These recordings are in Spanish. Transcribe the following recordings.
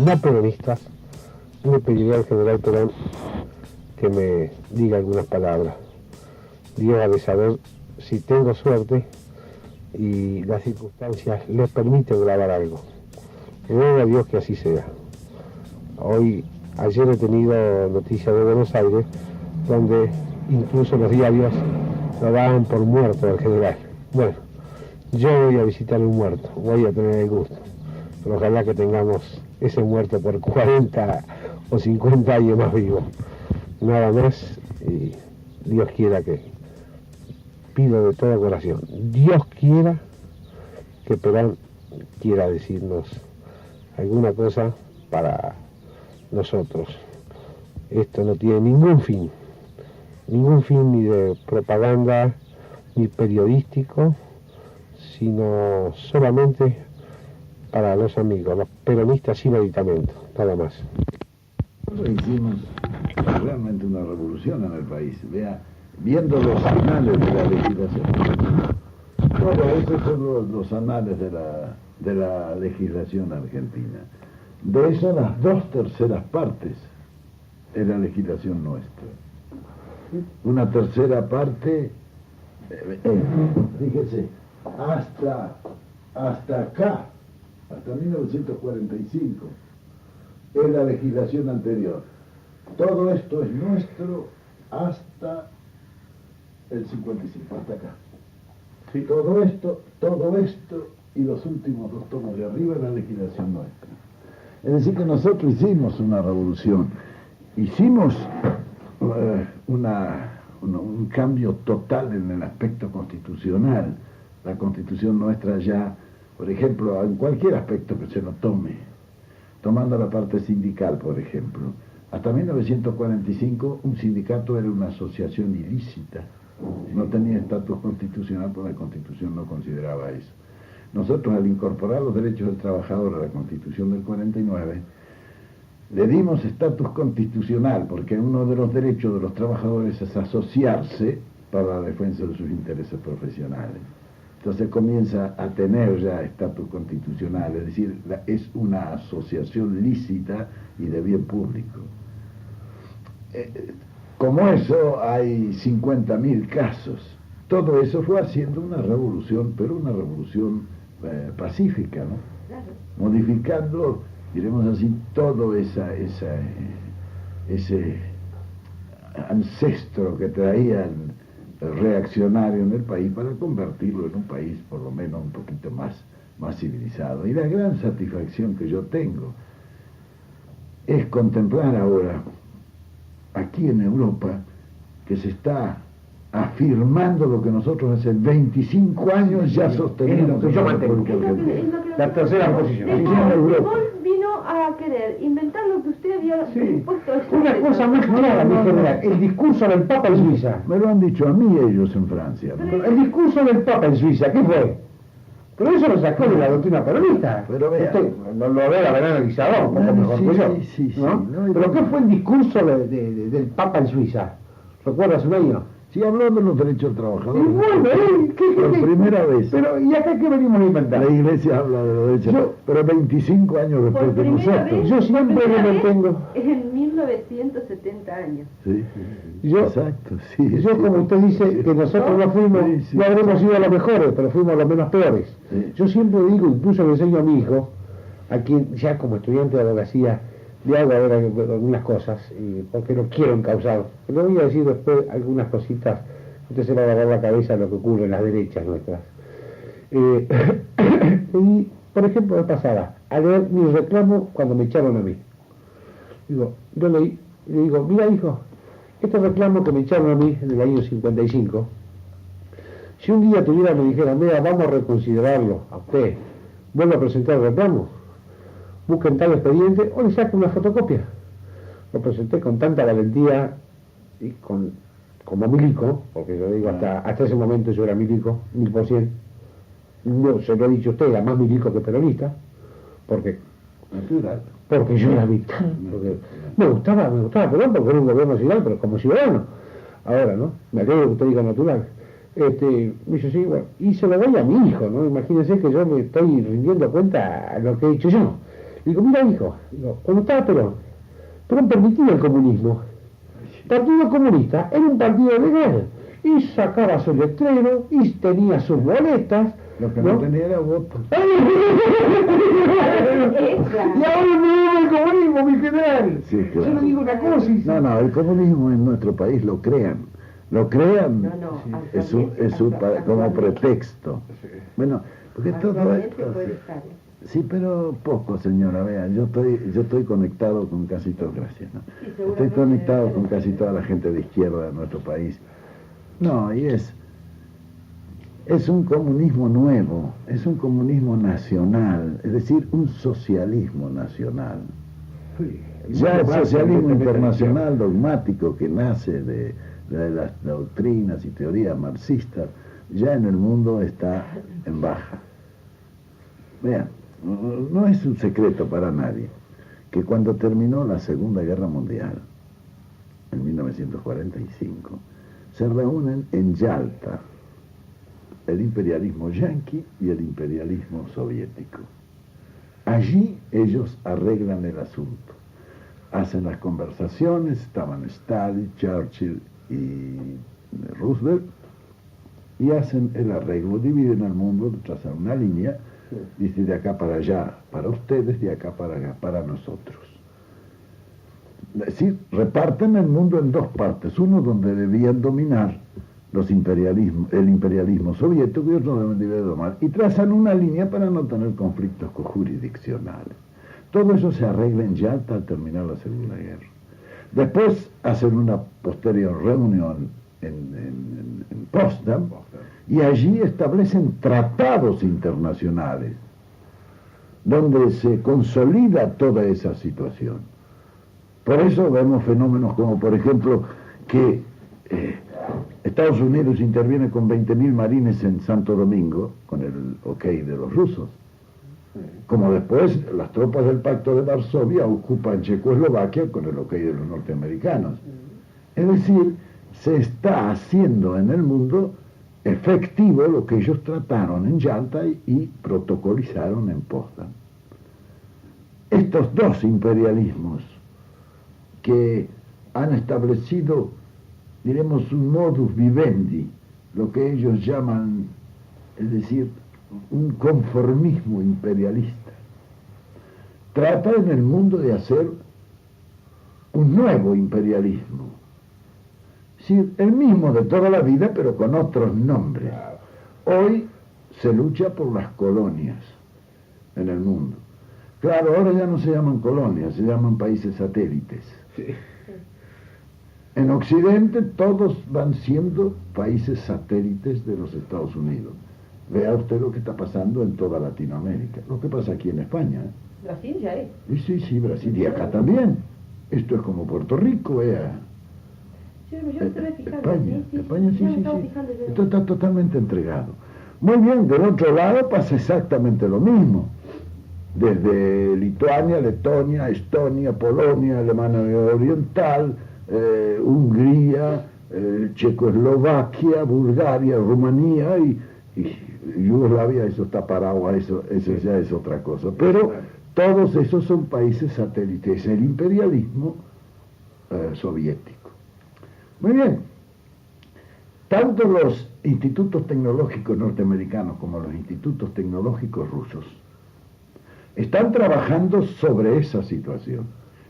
no peronistas, le pediría al general Perón que me diga algunas palabras. Dios ha de saber si tengo suerte y las circunstancias les permiten grabar algo. Ruego a Dios que así sea. Ayer he tenido noticias de Buenos Aires, donde incluso los diarios lo daban por muerto al general. Bueno, yo voy a visitar un muerto, voy a tener el gusto. Pero ojalá que tengamos ese muerto por 40 o 50 años más vivo. Nada más, y Dios quiera que, pido de todo corazón, Dios quiera que Perón quiera decirnos alguna cosa para nosotros. Esto no tiene ningún fin ni de propaganda ni periodístico, sino solamente para los amigos, los peronistas sin aditamento, nada más. Nosotros hicimos realmente una revolución en el país, viendo los anales de la legislación. Todos esos son los anales de la legislación argentina. De eso las 2/3 partes es la legislación nuestra. Una tercera parte, fíjese, hasta acá, hasta 1945, es la legislación anterior. Todo esto es nuestro hasta el 55, hasta acá. Sí. Todo esto y los últimos 2 tomos de arriba es la legislación nuestra. Es decir, que nosotros hicimos una revolución, hicimos un cambio total en el aspecto constitucional. La Constitución nuestra ya, por ejemplo, en cualquier aspecto que se lo tome, tomando la parte sindical, por ejemplo, hasta 1945 un sindicato era una asociación ilícita, no tenía estatus constitucional porque la Constitución no consideraba eso. Nosotros, al incorporar los derechos del trabajador a la Constitución del 49, le dimos estatus constitucional, porque uno de los derechos de los trabajadores es asociarse para la defensa de sus intereses profesionales. Entonces comienza a tener ya estatus constitucional, es decir, es una asociación lícita y de bien público. Como eso hay 50.000 casos. Todo eso fue haciendo una revolución, pero una revolución pacífica, ¿no? Claro. Modificando, diremos así, todo ese ancestro que traían reaccionario en el país para convertirlo en un país por lo menos un poquito más civilizado. Y la gran satisfacción que yo tengo es contemplar ahora aquí en Europa que se está afirmando lo que nosotros hace 25 años ya sostenemos. Yo mantengo la tercera posición. Vino a querer inventar lo que usted había puesto. Una cosa más clara, mi general, el discurso del Papa en Suiza. Me lo han dicho a mí ellos en Francia. El discurso del Papa en Suiza, ¿qué fue? Pero eso lo sacó de la doctrina peronista. Pero vea, usted lo debe haber analizado un poco mejor que yo. Sí, ¿no? Pero ¿qué fue el discurso del Papa en Suiza? ¿Recuerda su año? Sí, habló de los derechos del trabajador. Y bueno, por primera vez. Pero, ¿y acá qué venimos a inventar? La Iglesia habla de los derechos, pero 25 años después de nosotros. Yo siempre me mantengo. Es en 1970 años. Sí, exacto, sí. Yo, como usted dice, que nosotros no fuimos, no habremos sido los mejores, pero fuimos los menos peores. Sí. Yo siempre digo, incluso le enseño a mi hijo, a quien ya como estudiante de abogacía, le hago ahora algunas cosas, porque no quiero encauzar. Le voy a decir después algunas cositas, usted se va a agarrar la cabeza de lo que ocurre en las derechas nuestras. Y, por ejemplo, me pasaba a leer mi reclamo cuando me echaron a mí. Yo leí, y le digo, mira hijo, este reclamo que me echaron a mí en el año 55, si un día me dijeran, mira, vamos a reconsiderarlo a usted, vuelvo a presentar el reclamo, busquen tal expediente o le saco una fotocopia. Lo presenté con tanta valentía y como milico, porque yo digo, hasta ese momento yo era milico, 1000%. No, se lo he dicho a usted, era más milico que peronista, porque yo era militar. Me gustaba Perón porque era un gobierno nacional, pero como ciudadano. Ahora, ¿no? Me alegro que usted diga natural. Me dice, sí, bueno, y se lo doy a mi hijo, ¿no? Imagínense que yo me estoy rindiendo cuenta a lo que he hecho yo. Digo, mira hijo, digo, cuando estaba Perón permitía el comunismo. Partido Comunista era un partido legal y sacaba su letrero y tenía sus boletas. Lo que no tenía era votos. Y ahora me vive el comunismo, mi general. Sí, claro. Yo le digo una cosa y... No, el comunismo en nuestro país lo crean. Lo crean como pretexto. Bueno, porque todo esto... Sí, pero poco, señora, vean, yo estoy conectado con casi todo, gracias, ¿no? Estoy conectado con casi toda la gente de izquierda de nuestro país. No, y es un comunismo nuevo, es un comunismo nacional, es decir, un socialismo nacional. Ya el socialismo internacional dogmático que nace de las doctrinas y teorías marxistas, ya en el mundo está en baja. Vean, no es un secreto para nadie que cuando terminó la Segunda Guerra Mundial, en 1945, se reúnen en Yalta el imperialismo yanqui y el imperialismo soviético. Allí ellos arreglan el asunto, hacen las conversaciones, estaban Stalin, Churchill y Roosevelt, y hacen el arreglo, dividen al mundo, trazan una línea, dice de acá para allá, para ustedes, de acá para nosotros. Es decir, reparten el mundo en dos partes, uno donde debían dominar el imperialismo soviético y otro donde debían dominar, y trazan una línea para no tener conflictos jurisdiccionales. Todo eso se arregla en Yalta al terminar la Segunda Guerra. Después hacen una posterior reunión en Potsdam, y allí establecen tratados internacionales donde se consolida toda esa situación. Por eso vemos fenómenos como, por ejemplo, que Estados Unidos interviene con 20.000 marines en Santo Domingo, con el ok de los rusos. Como después las tropas del Pacto de Varsovia ocupan Checoslovaquia con el ok de los norteamericanos. Es decir, se está haciendo en el mundo efectivo lo que ellos trataron en Yalta y protocolizaron en Potsdam. Estos dos imperialismos que han establecido, diremos, un modus vivendi, lo que ellos llaman, es decir, un conformismo imperialista, trata en el mundo de hacer un nuevo imperialismo. Es decir, el mismo de toda la vida, pero con otros nombres. Hoy se lucha por las colonias en el mundo. Claro, ahora ya no se llaman colonias, se llaman países satélites. Sí. En Occidente todos van siendo países satélites de los Estados Unidos. Vea usted lo que está pasando en toda Latinoamérica. Lo que pasa aquí en España. Brasil ya es. Sí, Brasil. Y acá también. Esto es como Puerto Rico, vea. Sí, yo estoy fijando. España, sí. Esto está totalmente entregado. Muy bien, del otro lado pasa exactamente lo mismo. Desde Lituania, Letonia, Estonia, Polonia, Alemania Oriental, Hungría, Checoslovaquia, Bulgaria, Rumanía y Yugoslavia, eso está parado, eso ya es otra cosa. Pero todos esos son países satélites, el imperialismo soviético. Muy bien, tanto los institutos tecnológicos norteamericanos como los institutos tecnológicos rusos están trabajando sobre esa situación.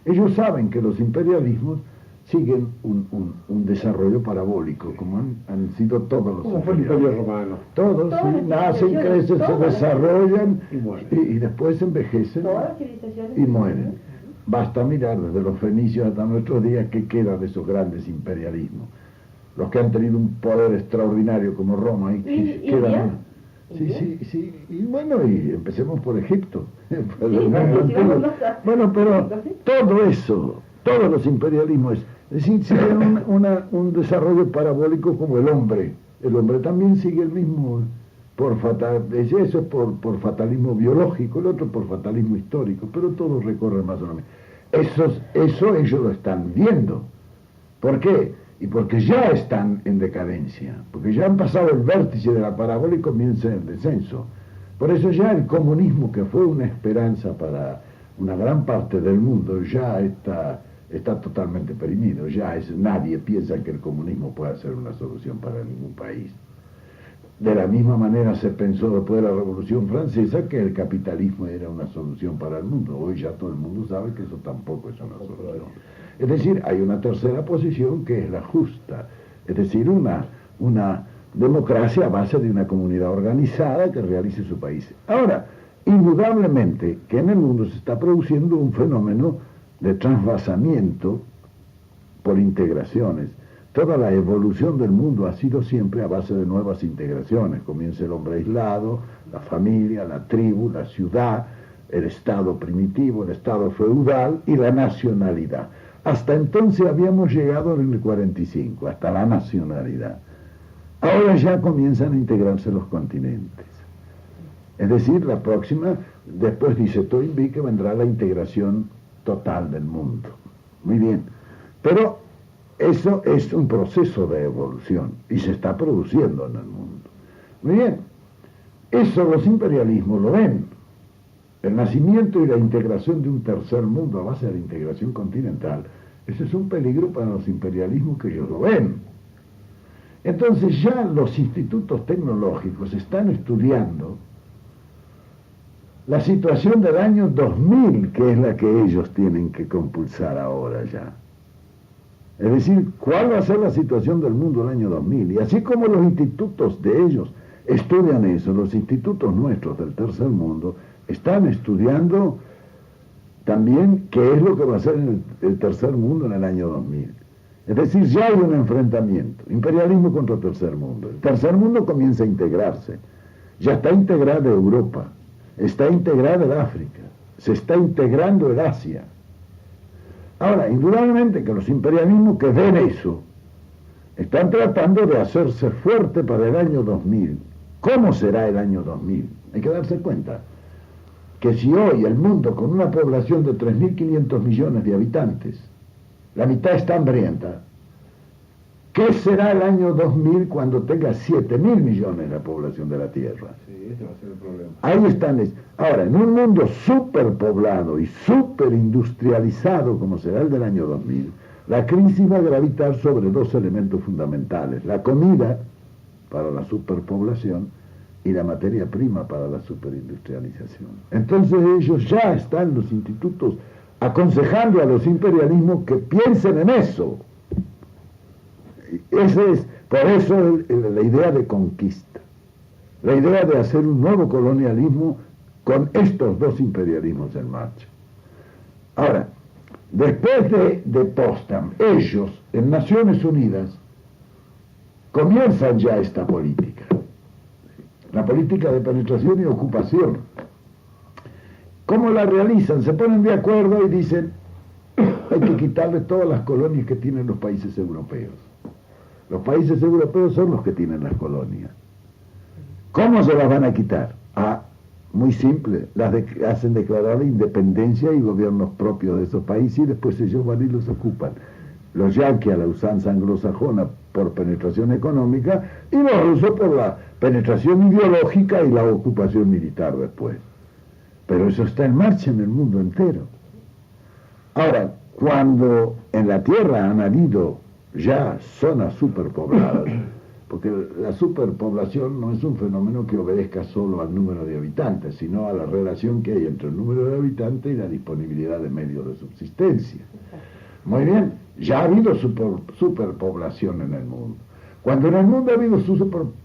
Ellos saben que los imperialismos siguen un desarrollo parabólico, como han sido todos los como fue el Imperio Romano. Todos nacen, crecen, se desarrollan y después envejecen y mueren. Basta mirar desde los fenicios hasta nuestros días qué queda de esos grandes imperialismos. Los que han tenido un poder extraordinario como Roma y quedan... Sí, y bueno, y empecemos por Egipto. Bueno, pero todo eso, todos los imperialismos, es decir, siguen un desarrollo parabólico como el hombre. El hombre también sigue el mismo, eso es por fatalismo biológico, el otro por fatalismo histórico, pero todos recorren más o menos. Eso ellos lo están viendo. ¿Por qué? Y porque ya están en decadencia, porque ya han pasado el vértice de la parábola y comienza el descenso. Por eso ya el comunismo, que fue una esperanza para una gran parte del mundo ya está totalmente perimido, nadie piensa que el comunismo pueda ser una solución para ningún país. De la misma manera se pensó después de la Revolución Francesa que el capitalismo era una solución para el mundo. Hoy ya todo el mundo sabe que eso tampoco es una solución. Es decir, hay una tercera posición que es la justa, es decir, una democracia a base de una comunidad organizada que realice su país. Ahora, indudablemente que en el mundo se está produciendo un fenómeno de transvasamiento por integraciones. Toda la evolución del mundo ha sido siempre a base de nuevas integraciones. Comienza el hombre aislado, la familia, la tribu, la ciudad, el estado primitivo, el estado feudal y la nacionalidad. Hasta entonces habíamos llegado en el 45, hasta la nacionalidad. Ahora ya comienzan a integrarse los continentes. Es decir, la próxima, después dice Toynbee que vendrá la integración total del mundo. Muy bien, pero eso es un proceso de evolución y se está produciendo en el mundo. Muy bien, eso los imperialismos lo ven. El nacimiento y la integración de un tercer mundo a base de la integración continental, ese es un peligro para los imperialismos que ellos lo ven. Entonces ya los institutos tecnológicos están estudiando la situación del año 2000, que es la que ellos tienen que compulsar ahora ya. Es decir, ¿cuál va a ser la situación del mundo del año 2000? Y así como los institutos de ellos estudian eso, los institutos nuestros del tercer mundo están estudiando también qué es lo que va a ser el tercer mundo en el año 2000. Es decir, ya hay un enfrentamiento, imperialismo contra el tercer mundo. El tercer mundo comienza a integrarse. Ya está integrada Europa, está integrada el África, se está integrando el Asia. Ahora, indudablemente que los imperialismos que ven eso están tratando de hacerse fuerte para el año 2000. ¿Cómo será el año 2000? Hay que darse cuenta que si hoy el mundo con una población de 3.500 millones de habitantes, la mitad está hambrienta, ¿qué será el año 2000 cuando tenga 7.000 millones la población de la Tierra? Sí, ese va a ser el problema. Ahí están. Ahora, en un mundo superpoblado y superindustrializado como será el del año 2000, la crisis va a gravitar sobre dos elementos fundamentales: la comida para la superpoblación y la materia prima para la superindustrialización. Entonces ellos ya están, los institutos, aconsejando a los imperialismos que piensen en eso. Por eso la idea de conquista, la idea de hacer un nuevo colonialismo con estos dos imperialismos en marcha. Ahora, después de Potsdam, ellos en Naciones Unidas comienzan ya esta política, la política de penetración y ocupación. ¿Cómo la realizan? Se ponen de acuerdo y dicen: hay que quitarle todas las colonias que tienen los países europeos. Los países europeos son los que tienen las colonias. ¿Cómo se las van a quitar? Muy simple, hacen declarar la independencia y gobiernos propios de esos países y después ellos van y los ocupan. Los yanquis a la usanza anglosajona por penetración económica y los rusos por la penetración ideológica y la ocupación militar después. Pero eso está en marcha en el mundo entero. Ahora, cuando en la Tierra han habido ya zonas superpobladas, porque la superpoblación no es un fenómeno que obedezca solo al número de habitantes, sino a la relación que hay entre el número de habitantes y la disponibilidad de medios de subsistencia. Muy bien, ya ha habido superpoblación en el mundo. Cuando en el mundo ha habido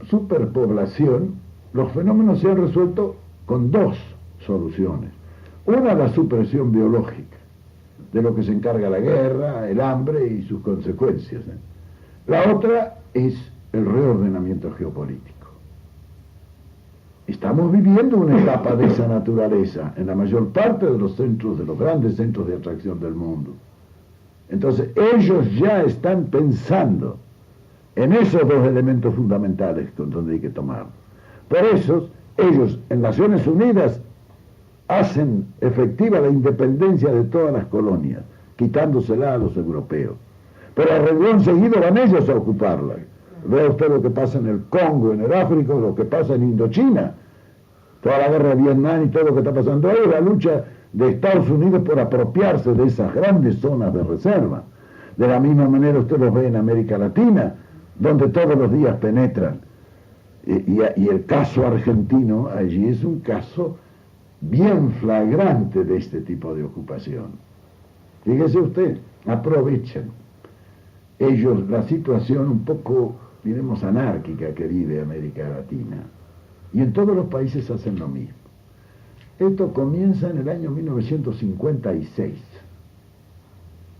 superpoblación, los fenómenos se han resuelto con dos soluciones. Una, la supresión biológica, de lo que se encarga la guerra, el hambre y sus consecuencias. La otra es el reordenamiento geopolítico. Estamos viviendo una etapa de esa naturaleza en la mayor parte de los centros, de los grandes centros de atracción del mundo. Entonces ellos ya están pensando en esos dos elementos fundamentales con donde hay que tomar. Por eso ellos en Naciones Unidas hacen efectiva la independencia de todas las colonias, quitándosela a los europeos. Pero a renglón seguido van ellos a ocuparla. Vea usted lo que pasa en el Congo, en el África, lo que pasa en Indochina, toda la guerra de Vietnam y todo lo que está pasando ahí, la lucha de Estados Unidos por apropiarse de esas grandes zonas de reserva. De la misma manera usted los ve en América Latina, donde todos los días penetran. Y el caso argentino allí es un caso bien flagrante de este tipo de ocupación. Fíjese usted, aprovechen ellos la situación un poco, diremos, anárquica que vive América Latina. Y en todos los países hacen lo mismo. Esto comienza en el año 1956,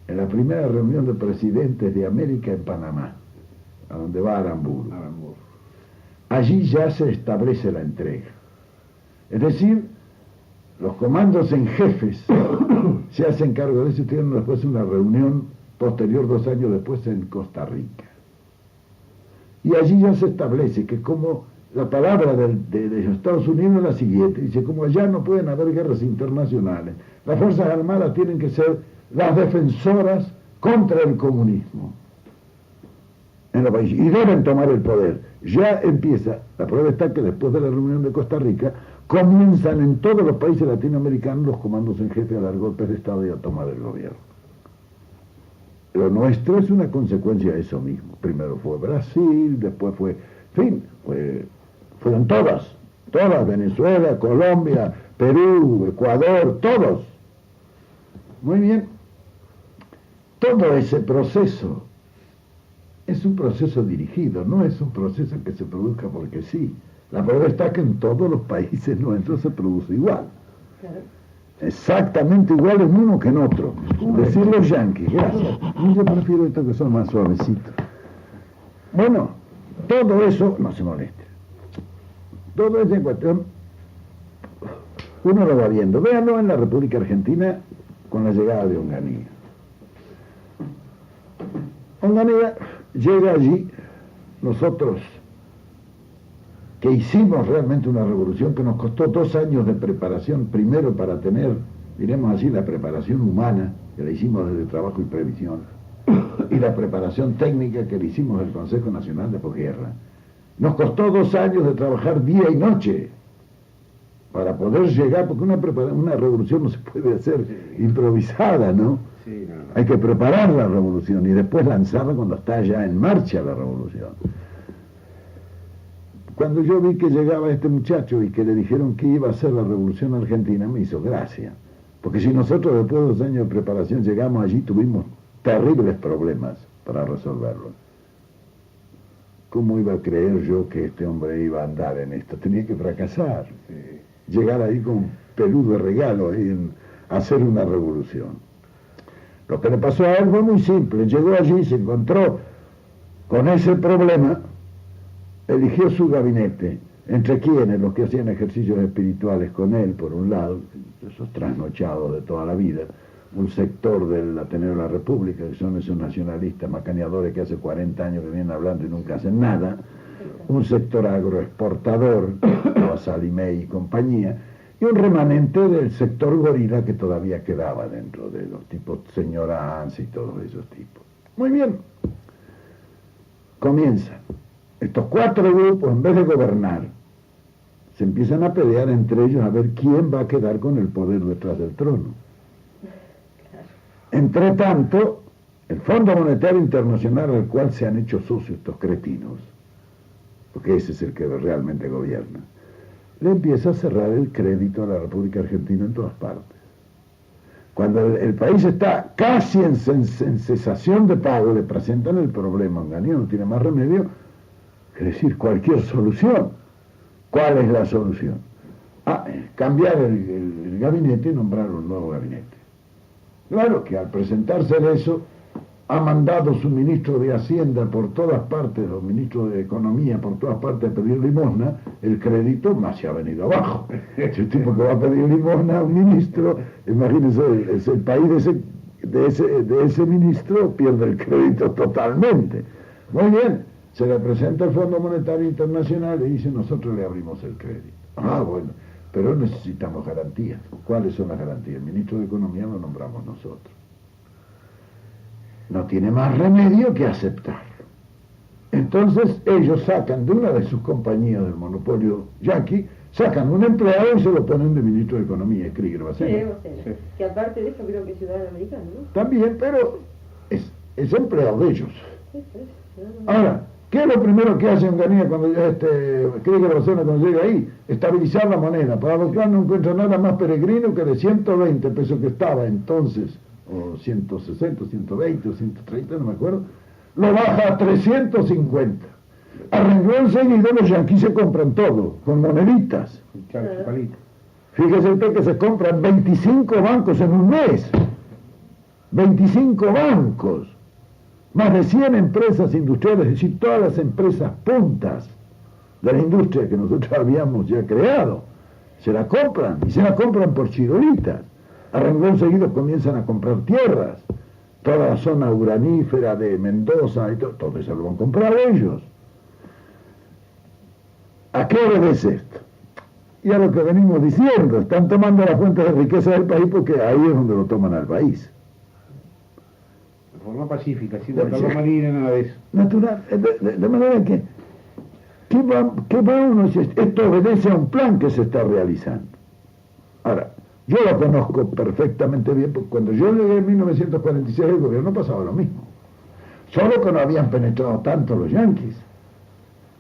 en la primera reunión de presidentes de América en Panamá, a donde va Aramburu. Allí ya se establece la entrega. Es decir, los comandos en jefes se hacen cargo de eso y tienen después una reunión posterior 2 años después en Costa Rica. Y allí ya se establece que como la palabra de los Estados Unidos es la siguiente, dice, como allá no pueden haber guerras internacionales, las Fuerzas Armadas tienen que ser las defensoras contra el comunismo en los países y deben tomar el poder. Ya empieza, la prueba está que después de la reunión de Costa Rica comienzan en todos los países latinoamericanos los comandos en jefe a dar golpes de Estado y a tomar el gobierno. Lo nuestro es una consecuencia de eso mismo. Primero fue Brasil, después fue, fueron todas, Venezuela, Colombia, Perú, Ecuador, todos. Muy bien. Todo ese proceso es un proceso dirigido, no es un proceso que se produzca porque sí. La prueba está que en todos los países nuestros se produce igual. Claro. Exactamente igual en uno que en otro. Decir los yanquis, gracias. Yo prefiero estos que son más suavecitos. Bueno, todo eso, no se moleste. Todo eso en cuestión, uno lo va viendo. Véanlo en la República Argentina con la llegada de Onganía. Onganía llega allí, nosotros que hicimos realmente una revolución que nos costó 2 años de preparación, primero para tener, diremos así, la preparación humana, que la hicimos desde Trabajo y Previsión, y la preparación técnica que le hicimos del Consejo Nacional de Posguerra. Nos costó 2 años de trabajar día y noche para poder llegar, porque una revolución no se puede hacer improvisada, ¿no? Sí, no. Hay que preparar la revolución y después lanzarla cuando está ya en marcha la revolución. Cuando yo vi que llegaba este muchacho y que le dijeron que iba a hacer la revolución argentina, me hizo gracia. Porque si nosotros después de 2 años de preparación llegamos allí, tuvimos terribles problemas para resolverlo. ¿Cómo iba a creer yo que este hombre iba a andar en esto? Tenía que fracasar. Llegar ahí con un peludo regalo a hacer una revolución. Lo que le pasó a él fue muy simple. Llegó allí, se encontró con ese problema, eligió su gabinete, entre quienes, los que hacían ejercicios espirituales con él, por un lado, esos trasnochados de toda la vida, un sector del Ateneo de la República, que son esos nacionalistas macaneadores que hace 40 años que vienen hablando y nunca hacen nada, un sector agroexportador, Salimé y compañía, y un remanente del sector gorila que todavía quedaba dentro de los tipos señora Hans y todos esos tipos. Muy bien. Comienza. Estos 4 grupos, en vez de gobernar, se empiezan a pelear entre ellos a ver quién va a quedar con el poder detrás del trono. Entre tanto, el Fondo Monetario Internacional, al cual se han hecho socios estos cretinos, porque ese es el que realmente gobierna, le empieza a cerrar el crédito a la República Argentina en todas partes. Cuando el país está casi en cesación de pago, le presentan el problema, Onganía no tiene más remedio, es decir, cualquier solución. ¿Cuál es la solución? Cambiar el gabinete y nombrar un nuevo gabinete. Claro que al presentarse eso, ha mandado su ministro de Hacienda por todas partes, los ministros de Economía por todas partes a pedir limosna, el crédito más se ha venido abajo. Ese tipo que va a pedir limosna a un ministro, imagínense, el país de ese ministro pierde el crédito totalmente. Muy bien, se le presenta el Fondo Monetario Internacional y dice, nosotros le abrimos el crédito. Bueno, pero necesitamos garantías. ¿Cuáles son las garantías? El ministro de Economía lo nombramos nosotros. No tiene más remedio que aceptar. Entonces ellos sacan de una de sus compañías del monopolio yanqui, sacan un empleado y se lo ponen de ministro de Economía, Krieger Sí, que aparte de eso creo que es ciudadano americano, ¿no? También, pero es empleado de ellos. Sí, ciudadano. Ahora, ¿qué es lo primero que hace Onganía cuando Krieger cuando llega ahí? Estabilizar la moneda. Para los que no encuentra nada más peregrino que de 120 pesos que estaba entonces, o 160, 120 o 130, no me acuerdo, lo baja a 350. A renglón seguido los yanquis se compran todo, con moneditas. Fíjese usted que se compran 25 bancos en un mes. 25 bancos. Más de 100 empresas industriales, es decir, todas las empresas puntas de la industria que nosotros habíamos ya creado, se la compran, y se la compran por chirolitas. A renglón seguido comienzan a comprar tierras, toda la zona uranífera de Mendoza, y todo eso lo van a comprar ellos. ¿A qué obedece esto? Y a lo que venimos diciendo, están tomando las fuentes de riqueza del país porque ahí es donde lo toman al país. De forma pacífica, sin guardar marina, nada de eso. Natural, de manera que, ¿qué va uno si esto obedece a un plan que se está realizando? Ahora, yo lo conozco perfectamente bien, porque cuando yo llegué en 1946 el gobierno pasaba lo mismo. Solo que no habían penetrado tanto los yanquis.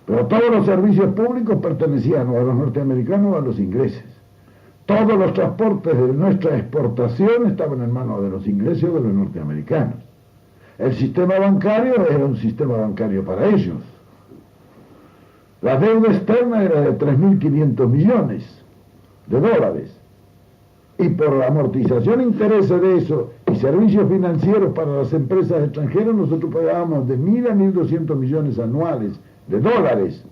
Pero todos los servicios públicos pertenecían o a los norteamericanos o a los ingleses. Todos los transportes de nuestra exportación estaban en manos de los ingleses o de los norteamericanos. El sistema bancario era un sistema bancario para ellos. La deuda externa era de 3.500 millones de dólares. Y por la amortización de intereses de eso y servicios financieros para las empresas extranjeras, nosotros pagábamos de 1.000 a 1.200 millones anuales de dólares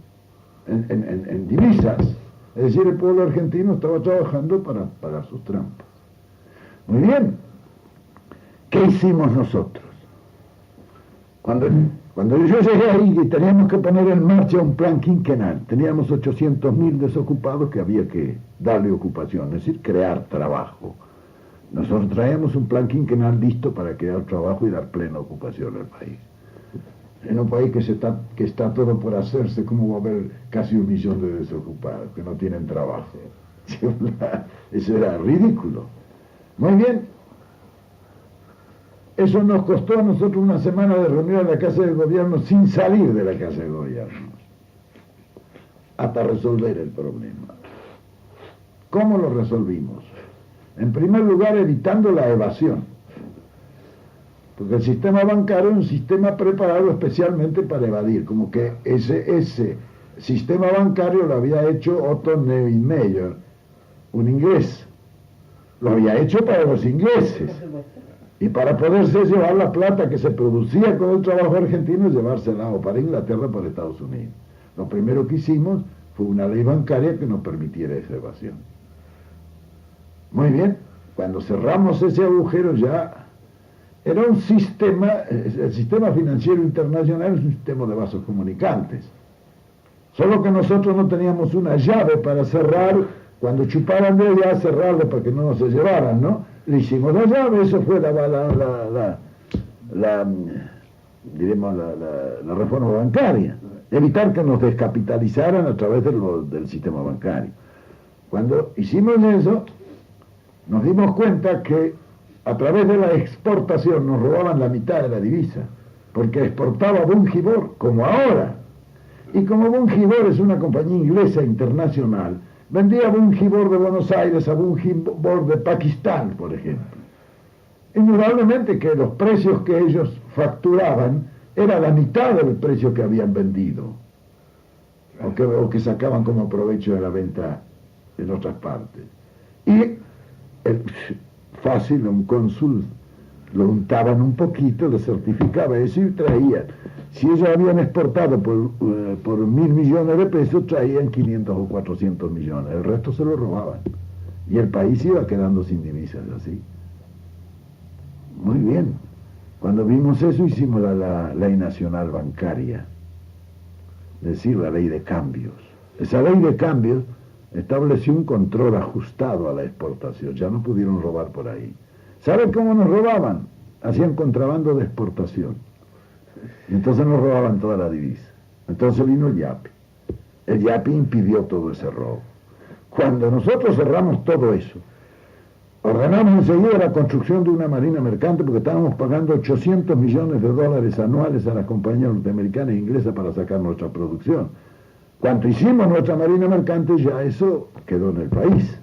en divisas. Es decir, el pueblo argentino estaba trabajando para pagar sus trampas. Muy bien. ¿Qué hicimos nosotros? Cuando yo llegué ahí y teníamos que poner en marcha un plan quinquenal, teníamos 800.000 desocupados que había que darle ocupación, es decir, crear trabajo. Nosotros traíamos un plan quinquenal listo para crear trabajo y dar plena ocupación al país. En un país que está todo por hacerse, ¿cómo va a haber casi 1 millón de desocupados que no tienen trabajo? Eso era ridículo. Muy bien. Eso nos costó a nosotros una semana de reunión en la Casa de Gobierno sin salir de la Casa de Gobierno, hasta resolver el problema. ¿Cómo lo resolvimos? En primer lugar, evitando la evasión. Porque el sistema bancario es un sistema preparado especialmente para evadir, como que ese sistema bancario lo había hecho Otto Neumayer, un inglés. Lo había hecho para los ingleses. Y para poderse llevar la plata que se producía con el trabajo argentino, llevársela o para Inglaterra o para Estados Unidos. Lo primero que hicimos fue una ley bancaria que nos permitiera esa evasión. Muy bien, cuando cerramos ese agujero ya era un sistema, el sistema financiero internacional es un sistema de vasos comunicantes. Solo que nosotros no teníamos una llave para cerrar, cuando chuparan de allá, cerrarle para que no se llevaran, ¿no? Le hicimos la llave, eso fue la reforma bancaria, evitar que nos descapitalizaran a través del sistema bancario. Cuando hicimos eso, nos dimos cuenta que a través de la exportación nos robaban la mitad de la divisa, porque exportaba Bungibor, como ahora. Y como Bungibor es una compañía inglesa internacional, vendía Bungibor de Buenos Aires a Bungibor de Pakistán, por ejemplo. Indudablemente que los precios que ellos facturaban era la mitad del precio que habían vendido, o que sacaban como provecho de la venta en otras partes. Y fácil, un cónsul lo untaban un poquito, le certificaba eso y traían. Si ellos habían exportado por 1.000 millones de pesos, traían 500 o 400 millones. El resto se lo robaban. Y el país iba quedando sin divisas, así. Muy bien. Cuando vimos eso, hicimos la ley nacional bancaria. Es decir, la ley de cambios. Esa ley de cambios estableció un control ajustado a la exportación. Ya no pudieron robar por ahí. ¿Saben cómo nos robaban? Hacían contrabando de exportación. Y entonces nos robaban toda la divisa. Entonces vino el YAPI. El YAPI impidió todo ese robo. Cuando nosotros cerramos todo eso, ordenamos enseguida la construcción de una marina mercante porque estábamos pagando 800 millones de dólares anuales a las compañías norteamericanas e inglesas para sacar nuestra producción. Cuando hicimos nuestra marina mercante, ya eso quedó en el país.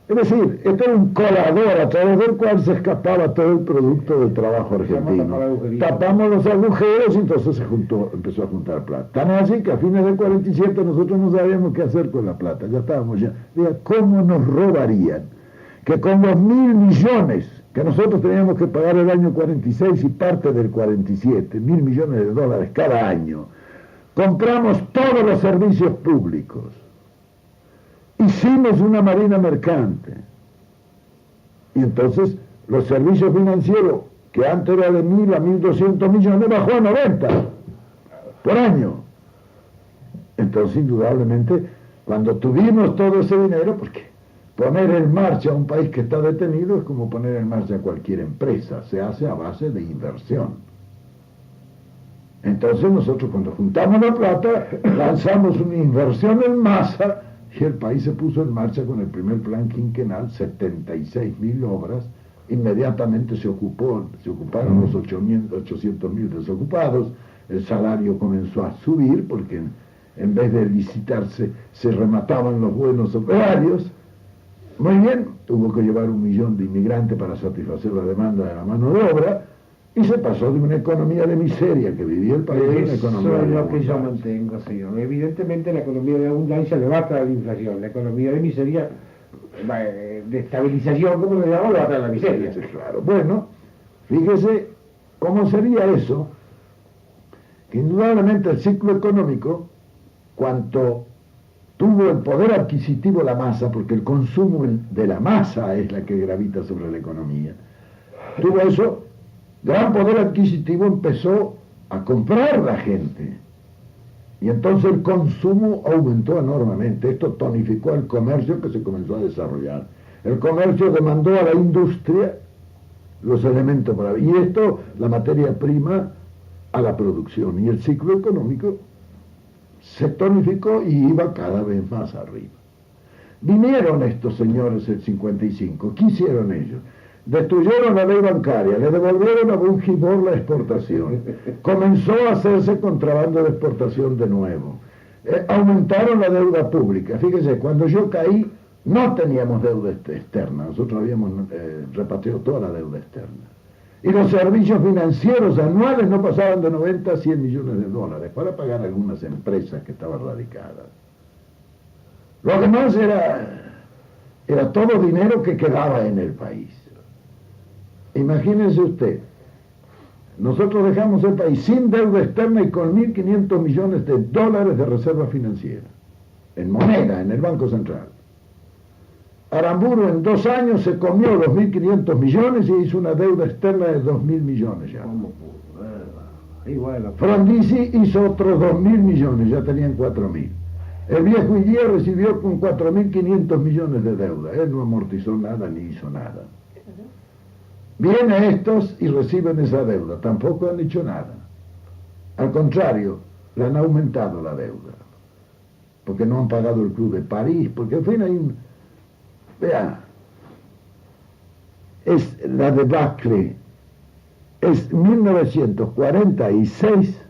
Es decir, esto era un colador a través del cual se escapaba todo el producto del trabajo argentino. Tapamos los agujeros y entonces empezó a juntar plata. Tan así que a fines del 47 nosotros no sabíamos qué hacer con la plata, ya estábamos ya. Diga, ¿cómo nos robarían? Que con los 1.000 millones que nosotros teníamos que pagar el año 46 y parte del 47, 1.000 millones de dólares cada año, compramos todos los servicios públicos. Hicimos una marina mercante. Y entonces los servicios financieros, que antes era de 1.000 a 1.200 millones, bajó a 90 por año. Entonces, indudablemente, cuando tuvimos todo ese dinero, porque poner en marcha un país que está detenido es como poner en marcha cualquier empresa, se hace a base de inversión. Entonces nosotros cuando juntamos la plata, lanzamos una inversión en masa, y el país se puso en marcha con el primer plan quinquenal, 76.000 obras, inmediatamente se ocuparon los 800.000 desocupados, el salario comenzó a subir porque en vez de licitarse se remataban los buenos operarios. Muy bien, tuvo que llevar 1 millón de inmigrantes para satisfacer la demanda de la mano de obra, y se pasó de una economía de miseria que vivía el país a una economía de abundancia. Eso es lo que yo mantengo, señor. Evidentemente la economía de abundancia le basta a la inflación, la economía de miseria, de estabilización, como le llamamos, le basta a la miseria. Sí, claro. Bueno, fíjese cómo sería eso, que indudablemente el ciclo económico, cuanto tuvo el poder adquisitivo la masa, porque el consumo de la masa es la que gravita sobre la economía, tuvo eso, gran poder adquisitivo, empezó a comprar la gente. Y entonces el consumo aumentó enormemente. Esto tonificó el comercio que se comenzó a desarrollar. El comercio demandó a la industria los elementos para... Y esto, la materia prima, a la producción. Y el ciclo económico se tonificó y iba cada vez más arriba. Vinieron estos señores el 55. ¿Qué hicieron ellos? Destruyeron la ley bancaria, le devolvieron a Bungibor la exportación, comenzó a hacerse contrabando de exportación de nuevo, aumentaron la deuda pública. Fíjese, cuando yo caí no teníamos deuda externa, nosotros habíamos repatriado toda la deuda externa, y los servicios financieros anuales no pasaban de 90 a 100 millones de dólares para pagar algunas empresas que estaban radicadas. Lo demás era todo dinero que quedaba en el país. Imagínense usted, nosotros dejamos el país sin deuda externa y con 1.500 millones de dólares de reserva financiera, en moneda, en el Banco Central. Aramburu en 2 años se comió los 1.500 millones y hizo una deuda externa de 2.000 millones ya. Frondizi hizo otros 2.000 millones, ya tenían 4.000. El viejo Illier recibió con 4.500 millones de deuda, él no amortizó nada ni hizo nada. Vienen estos y reciben esa deuda, tampoco han hecho nada. Al contrario, le han aumentado la deuda, porque no han pagado el Club de París, porque al fin hay un... Vea, es la debacle, es 1946,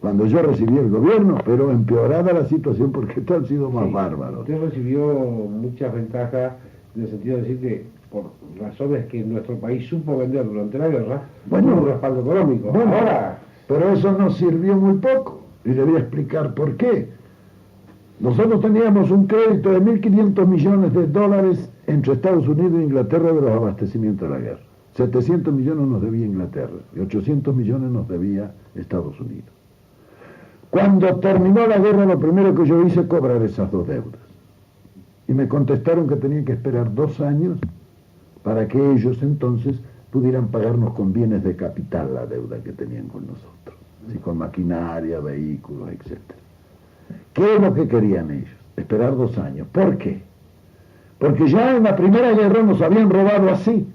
cuando yo recibí el gobierno, pero empeorada la situación porque estos han sido más bárbaros. Usted recibió muchas ventajas en el sentido de decir que por razones que nuestro país supo vender durante la guerra, bueno, un respaldo económico. Bueno, ahora, pero eso nos sirvió muy poco, y le voy a explicar por qué. Nosotros teníamos un crédito de 1.500 millones de dólares entre Estados Unidos e Inglaterra de los abastecimientos de la guerra. 700 millones nos debía Inglaterra y 800 millones nos debía Estados Unidos. Cuando terminó la guerra, lo primero que yo hice fue cobrar esas 2 deudas. Y me contestaron que tenían que esperar 2 años para que ellos entonces pudieran pagarnos con bienes de capital la deuda que tenían con nosotros, así con maquinaria, vehículos, etc. ¿Qué es lo que querían ellos? Esperar 2 años. ¿Por qué? Porque ya en la Primera Guerra nos habían robado así.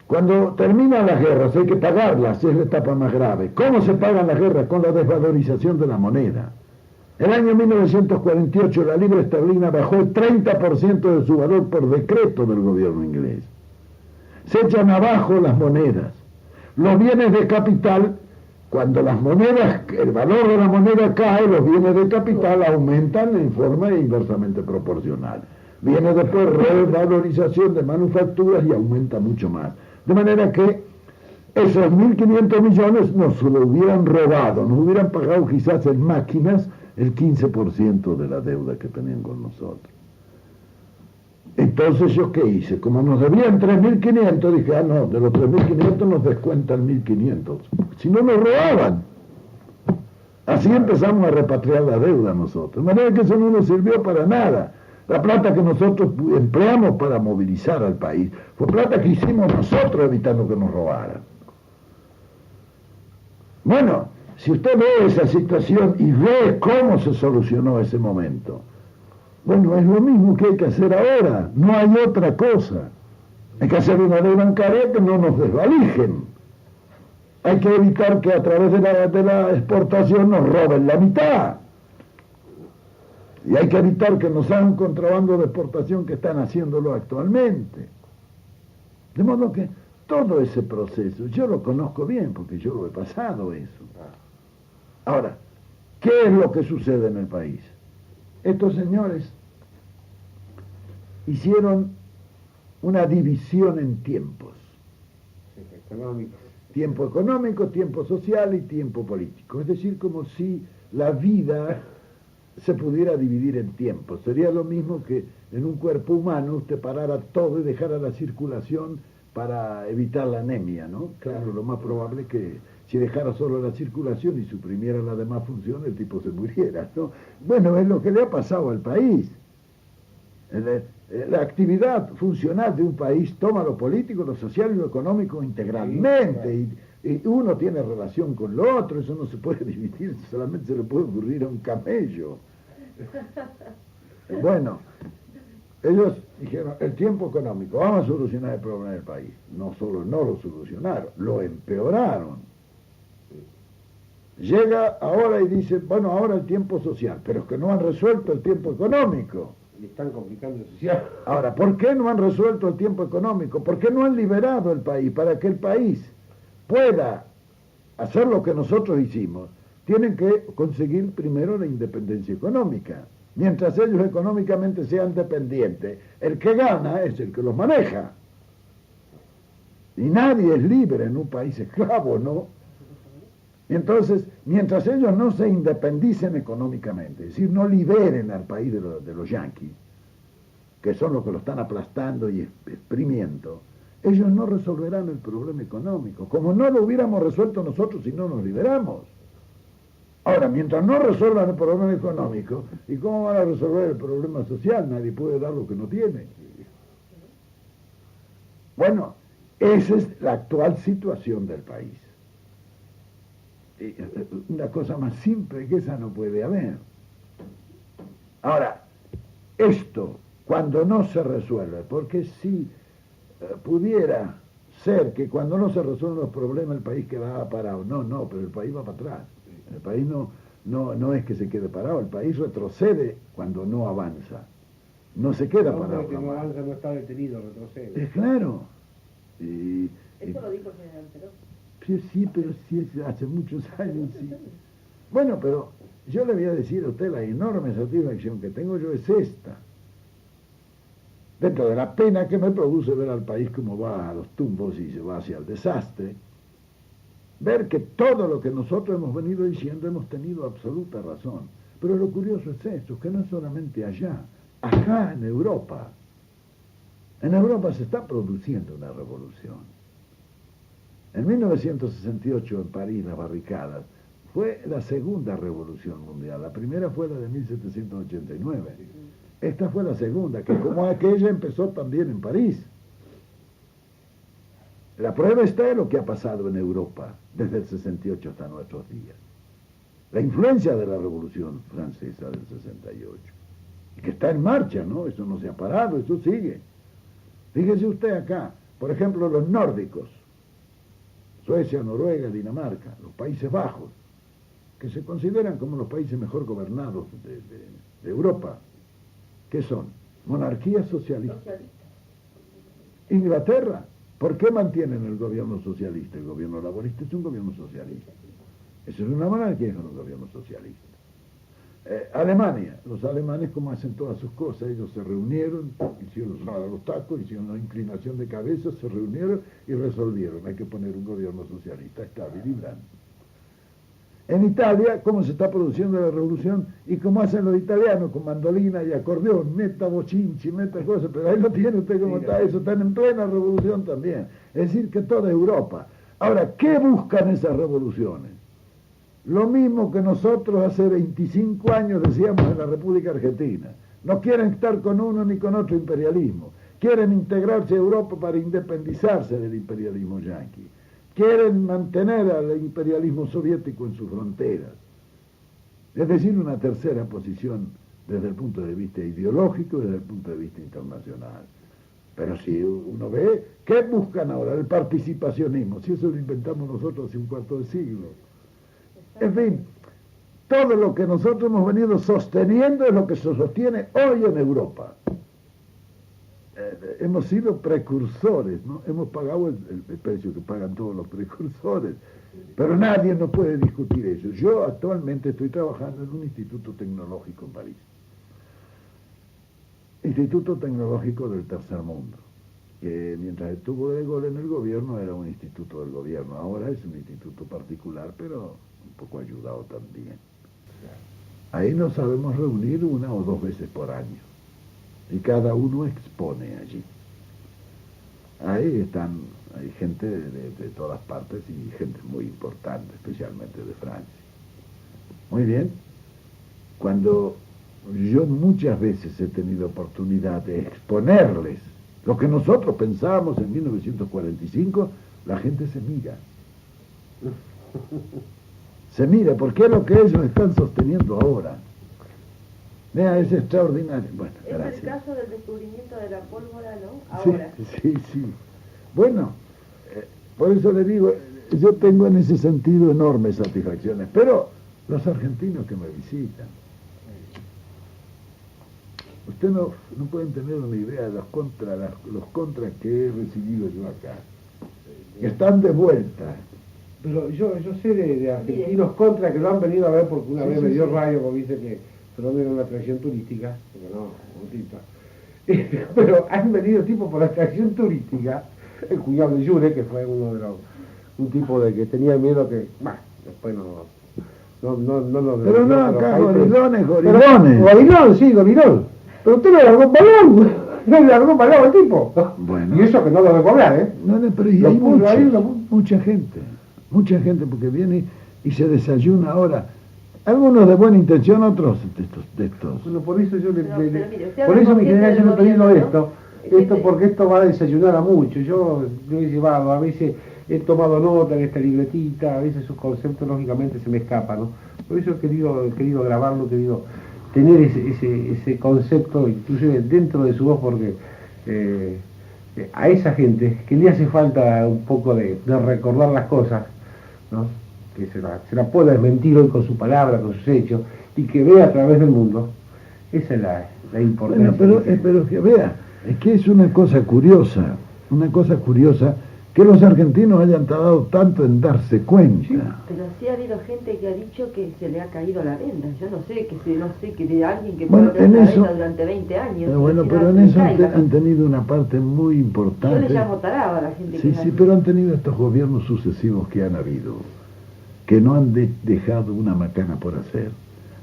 Cuando terminan las guerras hay que pagarlas, es la etapa más grave. ¿Cómo se pagan las guerras? Con la desvalorización de la moneda. El año 1948 la libra esterlina bajó el 30% de su valor por decreto del gobierno inglés. Se echan abajo las monedas. Los bienes de capital, cuando las monedas, el valor de la moneda cae, los bienes de capital aumentan en forma inversamente proporcional. Viene después revalorización de manufacturas y aumenta mucho más. De manera que esos 1.500 millones nos lo hubieran robado, nos hubieran pagado quizás en máquinas el 15% de la deuda que tenían con nosotros. Entonces, ¿yo qué hice? Como nos debían 3.500, dije, no, de los 3.500 nos descuentan 1.500. Si no nos robaban. Así empezamos a repatriar la deuda nosotros. De manera que eso no nos sirvió para nada. La plata que nosotros empleamos para movilizar al país fue plata que hicimos nosotros evitando que nos robaran. Bueno, si usted ve esa situación y ve cómo se solucionó ese momento, bueno, es lo mismo que hay que hacer ahora, no hay otra cosa. Hay que hacer una ley bancaria que no nos desvalijen. Hay que evitar que a través de la exportación nos roben la mitad. Y hay que evitar que nos hagan contrabando de exportación que están haciéndolo actualmente. De modo que todo ese proceso, yo lo conozco bien porque yo lo he pasado eso. Ahora, ¿qué es lo que sucede en el país? Estos señores hicieron una división en tiempos. Tiempo económico, tiempo social y tiempo político. Es decir, como si la vida se pudiera dividir en tiempos. Sería lo mismo que en un cuerpo humano usted parara todo y dejara la circulación para evitar la anemia, ¿no? Claro, lo más probable es que si dejara solo la circulación y suprimiera las demás funciones, el tipo se muriera, ¿no? Bueno, es lo que le ha pasado al país. La actividad funcional de un país toma lo político, lo social y lo económico integralmente, y uno tiene relación con lo otro, eso no se puede dividir, solamente se le puede ocurrir a un camello. Bueno, ellos dijeron, el tiempo económico, vamos a solucionar el problema del país. No solo no lo solucionaron, lo empeoraron. Llega ahora y dice, bueno, ahora el tiempo social, pero es que no han resuelto el tiempo económico. Y están complicando el social. Ahora, ¿por qué no han resuelto el tiempo económico? ¿Por qué no han liberado el país? Para que el país pueda hacer lo que nosotros hicimos, tienen que conseguir primero la independencia económica. Mientras ellos económicamente sean dependientes, el que gana es el que los maneja. Y nadie es libre en un país esclavo, ¿no? Y entonces, mientras ellos no se independicen económicamente, es decir, no liberen al país de los yanquis, que son los que lo están aplastando y exprimiendo, ellos no resolverán el problema económico, como no lo hubiéramos resuelto nosotros si no nos liberamos. Ahora, mientras no resuelvan el problema económico, ¿y cómo van a resolver el problema social? Nadie puede dar lo que no tiene. Bueno, esa es la actual situación del país. Una cosa más simple que esa no puede haber. Ahora, esto, cuando no se resuelve, porque si pudiera ser que cuando no se resuelven los problemas el país queda parado, no, pero el país va para atrás. El país no es que se quede parado, el país retrocede cuando no avanza. No se queda parado. Que no avanza, no está detenido, retrocede. Claro. Eso lo dijo el general Perón. Sí, pero sí, hace muchos años, sí. Bueno, pero yo le voy a decir a usted, la enorme satisfacción que tengo yo es esta. Dentro de la pena que me produce ver al país como va a los tumbos y se va hacia el desastre, ver que todo lo que nosotros hemos venido diciendo hemos tenido absoluta razón. Pero lo curioso es esto, que no es solamente allá, acá en Europa. En Europa se está produciendo una revolución. En 1968 en París, las barricadas, fue la segunda revolución mundial. La primera fue la de 1789. Esta fue la segunda, que como aquella empezó también en París. La prueba está en lo que ha pasado en Europa desde el 68 hasta nuestros días. La influencia de la Revolución Francesa del 68. Y que está en marcha, ¿no? Eso no se ha parado, eso sigue. Fíjese usted acá, por ejemplo, los nórdicos. Suecia, Noruega, Dinamarca, los Países Bajos. que se consideran como los países mejor gobernados de Europa. ¿Qué son? Monarquías socialistas. Inglaterra, ¿por qué mantienen el gobierno socialista? El gobierno laborista es un gobierno socialista. Eso es una monarquía, es un gobierno socialista. Alemania, los alemanes como hacen todas sus cosas, ellos se reunieron, hicieron los tacos, hicieron una inclinación de cabeza, se reunieron y resolvieron, hay que poner un gobierno socialista estable y librante. En Italia, ¿cómo se está produciendo la revolución? Y cómo hacen los italianos, con mandolina y acordeón, meta bochinchi, meta cosas, pero ahí lo tiene usted como está, eso están en plena revolución también. Es decir, que toda Europa. Ahora, ¿qué buscan esas revoluciones? Lo mismo que nosotros hace 25 años decíamos en la República Argentina. No quieren estar con uno ni con otro imperialismo. Quieren integrarse a Europa para independizarse del imperialismo yanqui. Quieren mantener al imperialismo soviético en sus fronteras. Es decir, una tercera posición desde el punto de vista ideológico y desde el punto de vista internacional. Pero si uno ve, ¿qué buscan ahora? El participacionismo. Si eso lo inventamos nosotros hace un cuarto de siglo. En fin, todo lo que nosotros hemos venido sosteniendo es lo que se sostiene hoy en Europa. Hemos sido precursores, ¿no? Hemos pagado el precio que pagan todos los precursores, pero nadie nos puede discutir eso. Yo actualmente estoy trabajando en un instituto tecnológico en París. Instituto Tecnológico del Tercer Mundo, que mientras estuvo De Gaulle en el gobierno era un instituto del gobierno, ahora es un instituto particular, pero un poco ayudado también. Ahí nos sabemos reunir 1 o 2 veces por año y cada uno expone allí. Ahí hay gente de todas partes y gente muy importante, especialmente de Francia. Muy bien. Cuando yo muchas veces he tenido oportunidad de exponerles lo que nosotros pensábamos en 1945, la gente se mira. Se mira, porque es lo que ellos están sosteniendo ahora. Vea, es extraordinario. Bueno, gracias. Es el caso del descubrimiento de la pólvora, ¿no? Ahora. Sí. Bueno, por eso le digo, yo tengo en ese sentido enormes satisfacciones, pero los argentinos que me visitan, usted no pueden tener una idea de los contras que he recibido yo acá, que están de vuelta. Pero yo sé de argentinos contra que lo han venido a ver porque una vez me dio rayo, porque dice que pero no era una atracción turística, pero han venido tipo por atracción turística, el cuñado de Jure, que fue un tipo de que tenía miedo que, después no pero no acá, gorilones. Gorilón, sí, gorilón. Pero usted le largó un balón, no le largó un balón al tipo. Bueno. Y eso que no lo debo hablar, ¿eh? No, pero y hay mucha gente, porque viene y se desayuna ahora. Algunos de buena intención, otros de estos. Bueno, por eso yo por eso mi general yo le pedí esto porque esto va a desayunar a mucho. Yo he llevado, a veces he tomado nota en esta libretita, a veces sus conceptos lógicamente se me escapan, ¿no? Por eso he querido grabarlo, he querido tener ese concepto, inclusive dentro de su voz, porque a esa gente que le hace falta un poco de recordar las cosas, ¿no? Que se la pueda desmentir hoy con su palabra, con sus hechos, y que vea a través del mundo. Esa es la importancia. Bueno, pero que vea, es que es una cosa curiosa que los argentinos hayan tardado tanto en darse cuenta. Sí, pero sí ha habido gente que ha dicho que se le ha caído la venda. Yo no sé que de alguien que pueda tener la venda durante 20 años. Pero en eso han tenido una parte muy importante. Yo le llamo tarado a la gente que Sí, pero han tenido estos gobiernos sucesivos que han habido, que no han dejado una macana por hacer.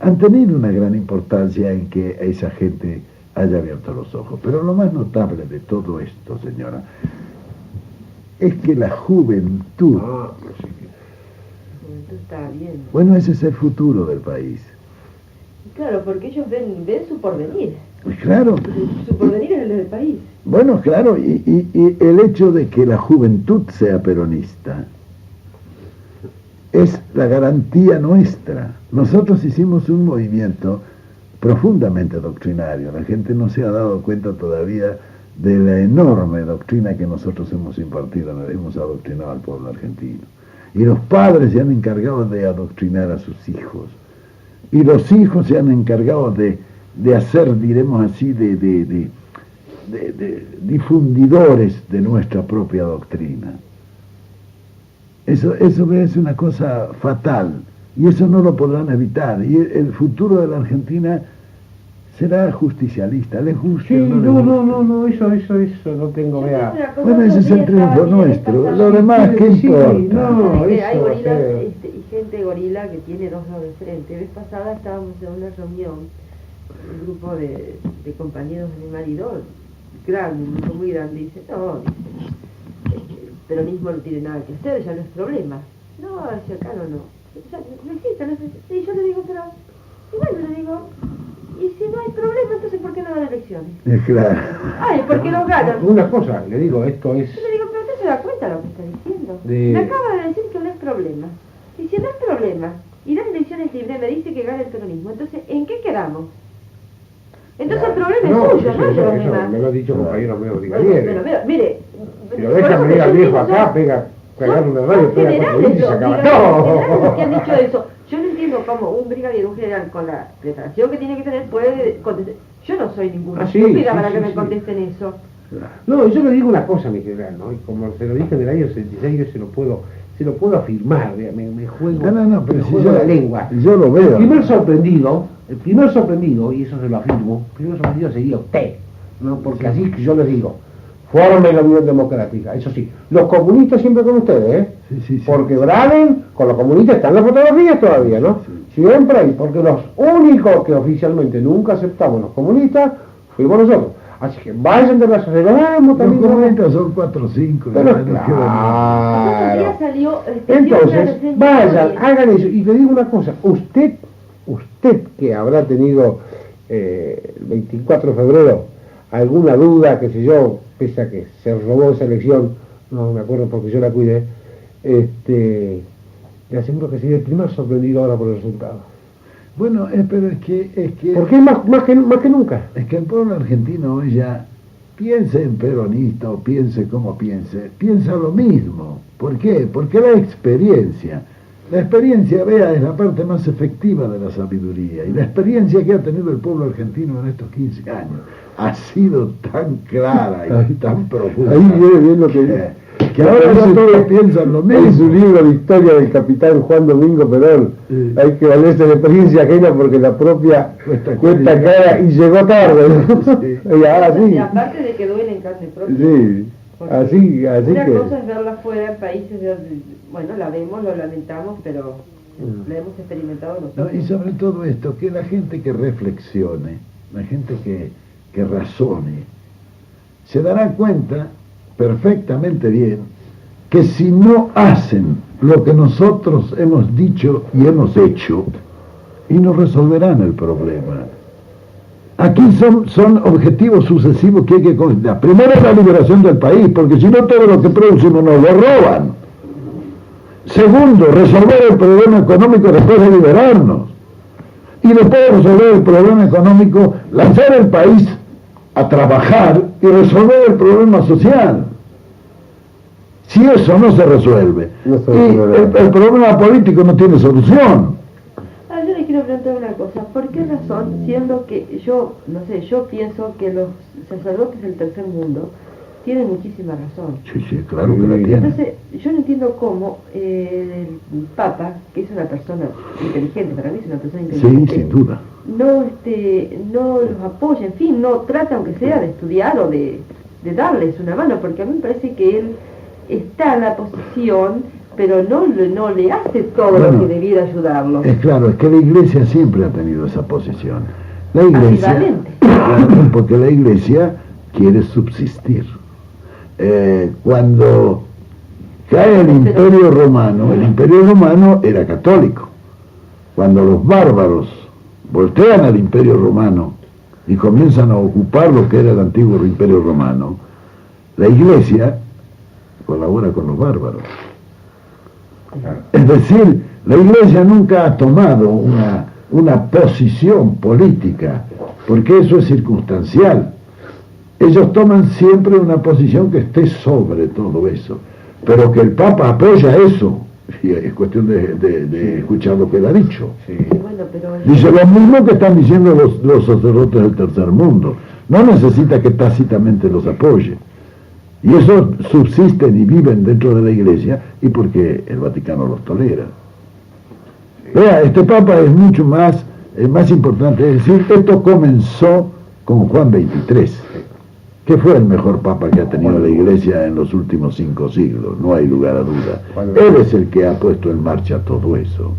Han tenido una gran importancia en que esa gente haya abierto los ojos. Pero lo más notable de todo esto, señora, es que la juventud... La juventud está bien. Bueno, ese es el futuro del país. Claro, porque ellos ven su porvenir. Claro. Su porvenir es el del país. Bueno, claro, y el hecho de que la juventud sea peronista es la garantía nuestra. Nosotros hicimos un movimiento profundamente doctrinario. La gente no se ha dado cuenta todavía de la enorme doctrina que nosotros hemos impartido, hemos adoctrinado al pueblo argentino. Y los padres se han encargado de adoctrinar a sus hijos. Y los hijos se han encargado de hacer, diremos así, de difundidores de nuestra propia doctrina. Eso es una cosa fatal, y eso no lo podrán evitar. Y el futuro de la Argentina será justicialista, ¿les gusta? Sí, no, eso no tengo vea. Bueno, ese es el triunfo nuestro, lo demás, ¿qué importa? No, hay eso, gorilas y gente gorila que tiene dos lados de frente. La vez pasada estábamos en una reunión, un grupo de compañeros de mi marido, grande, un grupo muy grande, y dice, no, dice, el peronismo no tiene nada que hacer, ya no es problema. No, hacia acá no. Ya, no existe. Y yo le digo, pero, y bueno, le digo, y si no hay problema, entonces ¿por qué no dan elecciones? Claro. Ay, ¿por qué no ganan? Una cosa, le digo, esto es... Yo le digo, pero usted se da cuenta de lo que está diciendo. De- Me acaba de decir que no es problema. Y si no es problema, y las elecciones libres, me dice que gana el peronismo, entonces, ¿en qué quedamos? Entonces el problema es suyo, no es eso problema. me lo ha dicho compañero mío, Bueno, Brigadier. pero mire, Si lo dejan venir al viejo acá, pegar una radio, pega cuatro veces y se acaba. generales que han dicho eso. Yo no entiendo cómo un brigadier, un general, con la preparación que tiene que tener, puede contestar. Yo no soy ninguna estúpida para que me contesten eso. No, yo le digo una cosa, mi general, ¿no? Y como se lo dije en el año 66, yo se lo puedo afirmar, me juego, Pero me si juego la lengua. yo lo veo. El primer sorprendido, y eso se lo afirmo, el primer sorprendido sería usted, ¿no? Porque así que yo les digo, formen la Unión Democrática, eso sí, los comunistas siempre con ustedes, Sí. porque Braden, con los comunistas están las fotografías todavía, ¿no? Siempre ahí, porque los únicos que oficialmente nunca aceptamos los comunistas fuimos nosotros. Así que vayan de la sociedad, Los también. comunistas son 4 o 5. Pero El otro día salió, entonces, vayan, hagan eso. Y le digo una cosa, usted que habrá tenido el 24 de febrero alguna duda, qué sé yo, pese a que se robó esa elección, no me acuerdo porque yo la cuidé, le aseguro que sería el primer sorprendido ahora por el resultado. Bueno, pero es que Porque es más que nunca. es que el pueblo argentino hoy ya piense en peronista o piense como piense, piensa lo mismo. ¿Por qué? Porque la experiencia, vea, es la parte más efectiva de la sabiduría. Y la experiencia que ha tenido el pueblo argentino en estos 15 años ha sido tan clara y tan profunda. Ahí viene bien lo que que ahora ya todos piensan lo mismo. En su libro de historia del capitán Juan Domingo Perón, hay que valerse de experiencia ajena porque la propia cuesta cara y llegó tarde, ¿no? Sí. Y aparte de que duele en carne propia. Sí, así Una que... cosa es verla fuera en países donde, bueno, la vemos, lo lamentamos, pero la hemos experimentado nosotros. No, y sobre todo esto, que la gente que reflexione, la gente que razone, se dará cuenta perfectamente bien que si no hacen lo que nosotros hemos dicho y hemos hecho, y no resolverán el problema. Aquí son objetivos sucesivos que hay que considerar. Primero la liberación del país, porque si no todo lo que producimos nos lo roban. Segundo, resolver el problema económico después de liberarnos. Y después de resolver el problema económico, lanzar el país a trabajar y resolver el problema social. Si eso no se resuelve, el problema político no tiene solución. Yo le quiero preguntar una cosa, ¿por qué razón, siendo que yo pienso que los sacerdotes del tercer mundo tienen muchísima razón? Sí, claro que la tienen. Entonces, yo no entiendo cómo el Papa, que es una persona inteligente, para mí es una persona inteligente, Sí, sin duda. no los apoya, en fin, no trata aunque sea de estudiar o de darles una mano, porque a mí me parece que él está en la posición, pero no le hace todo lo que debiera ayudarlo. Es claro, es que la Iglesia siempre ha tenido esa posición. La Iglesia, porque la Iglesia quiere subsistir. Cuando cae el Imperio Romano era católico. Cuando los bárbaros voltean al Imperio Romano y comienzan a ocupar lo que era el antiguo Imperio Romano, la Iglesia colabora con los bárbaros. Es decir, la Iglesia nunca ha tomado una posición política, porque eso es circunstancial. Ellos toman siempre una posición que esté sobre todo eso, pero que el Papa apoya eso, Y es cuestión de escuchar lo que él ha dicho. Sí. Y bueno, pero Dice lo mismo que están diciendo los sacerdotes del tercer mundo. No necesita que tácitamente los apoye. Y eso subsisten y viven dentro de la Iglesia y porque el Vaticano los tolera. Vea, este Papa es mucho más importante. Es decir, esto comenzó con Juan XXIII, que fue el mejor Papa que ha tenido la Iglesia en los últimos 5 siglos, no hay lugar a duda. Él es el que ha puesto en marcha todo eso.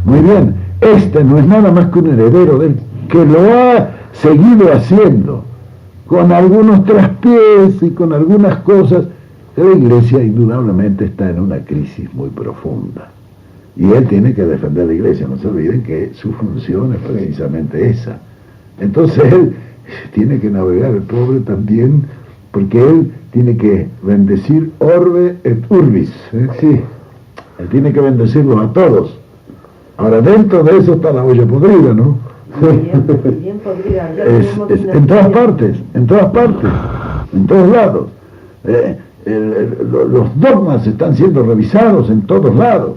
Muy bien, este no es nada más que un heredero de él, que lo ha seguido haciendo, con algunos traspiés y con algunas cosas. La Iglesia indudablemente está en una crisis muy profunda. Y él tiene que defender la Iglesia, no se olviden que su función es precisamente esa. Entonces él tiene que navegar, el pobre también, porque él tiene que bendecir orbe et urbis. Sí, él tiene que bendecirlos a todos. Ahora, dentro de eso está la olla podrida, ¿no? bien podrida. Ya tenemos una En todas historia. partes, en todos lados. Los dogmas están siendo revisados en todos lados.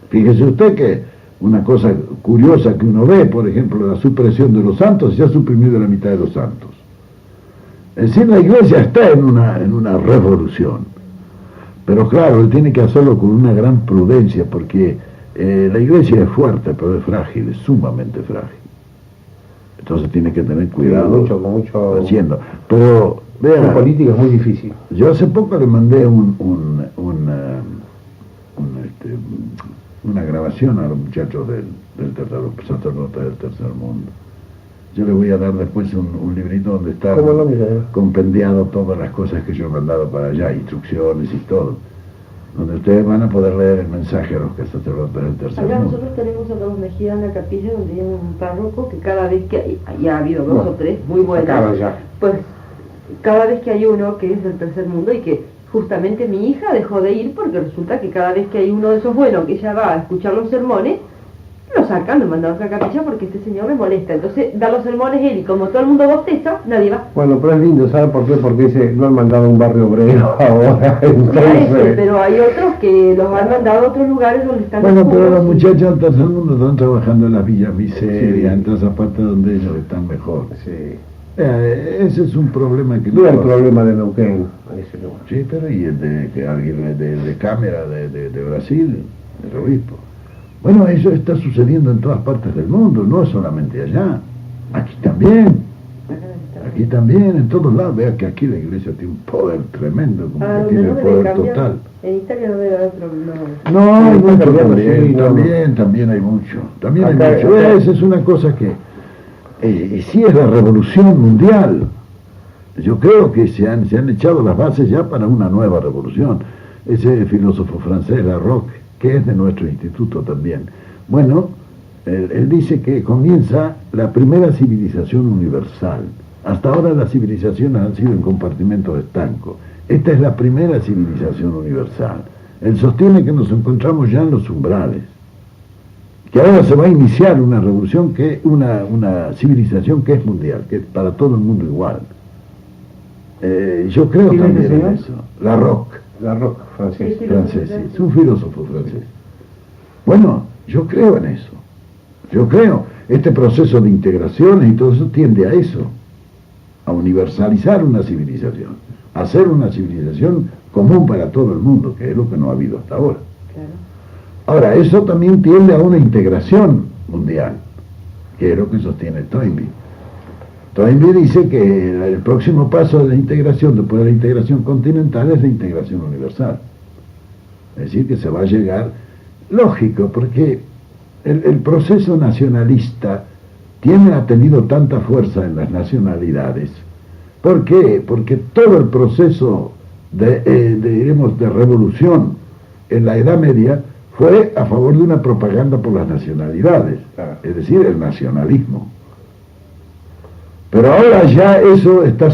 Fíjese usted que una cosa curiosa que uno ve, por ejemplo, la supresión de los santos, se ha suprimido la mitad de los santos. Es decir, la Iglesia está en una revolución. Pero claro, él tiene que hacerlo con una gran prudencia, porque la Iglesia es fuerte, pero es frágil, es sumamente frágil. Entonces tiene que tener cuidado Con mucho haciendo. Pero, vea, en política es muy difícil. yo hace poco le mandé una grabación a los muchachos los sacerdotes del tercer mundo. Yo les voy a dar después un librito donde está ¿Cómo no, mira? compendiado todas las cosas que yo he mandado para allá, instrucciones y todo, donde ustedes van a poder leer el mensaje a los sacerdotes del tercer Acá mundo. nosotros tenemos a Ramos Mejía en la capilla donde hay un párroco que cada vez que ya ha habido 2 o 3 muy buenos, acaba ya. pues cada vez que hay uno que es del tercer mundo y que justamente mi hija dejó de ir porque resulta que cada vez que hay uno de esos buenos que ella va a escuchar los sermones, lo sacan, lo mandan a otra capilla porque este señor le molesta. Entonces da los sermones él y como todo el mundo bosteza, nadie va. Bueno, pero es lindo, ¿sabe por qué? Porque lo han mandado a un barrio obrero ahora. Entonces, Pero hay otros que los han mandado a otros lugares donde están Bueno, pero oscuros. los muchachos del tercer mundo están trabajando en las villas miserias, Sí. en todas esas partes donde ellos están mejor. sí. Ese es un problema que No es el no... problema de Neuquén, a ese lugar. Sí, pero y el de Cámara de Brasil, el obispo. Bueno, eso está sucediendo en todas partes del mundo, no es solamente allá. Aquí también, en todos lados. Vea que aquí la Iglesia tiene un poder tremendo, como que Donde tiene no el debe poder cambiar, total. en Italia no debe haber problema. No, hay está mucho cambiando, también, sí, no, también hay mucho. También hay Acá- mucho. acá- Esa es una cosa que sí es la revolución mundial. Yo creo que se han echado las bases ya para una nueva revolución. Ese filósofo francés, Larroque, que es de nuestro instituto también. Bueno, él dice que comienza la primera civilización universal. Hasta ahora las civilizaciones han sido en compartimentos estancos. Esta es la primera civilización universal. Él sostiene que nos encontramos ya en los umbrales, que ahora se va a iniciar una revolución, una civilización que es mundial, que es para todo el mundo igual. Yo creo ¿Quién es también ese en señor? eso. Larroque, La roca francesa. Sí. francés, sí, es un filósofo francés. Bueno, yo creo en eso. Yo creo. Este proceso de integraciones y todo eso tiende a eso, a universalizar una civilización, a hacer una civilización común para todo el mundo, que es lo que no ha habido hasta ahora. Claro. Ahora, eso también tiende a una integración mundial, que es lo que sostiene Toynbee. Toynbee dice que el próximo paso de la integración, después de la integración continental, es la integración universal. Es decir, que se va a llegar, lógico, porque el proceso nacionalista ha tenido tanta fuerza en las nacionalidades. ¿Por qué? Porque todo el proceso de revolución en la Edad Media fue a favor de una propaganda por las nacionalidades, Claro. es decir, el nacionalismo. Pero ahora ya eso está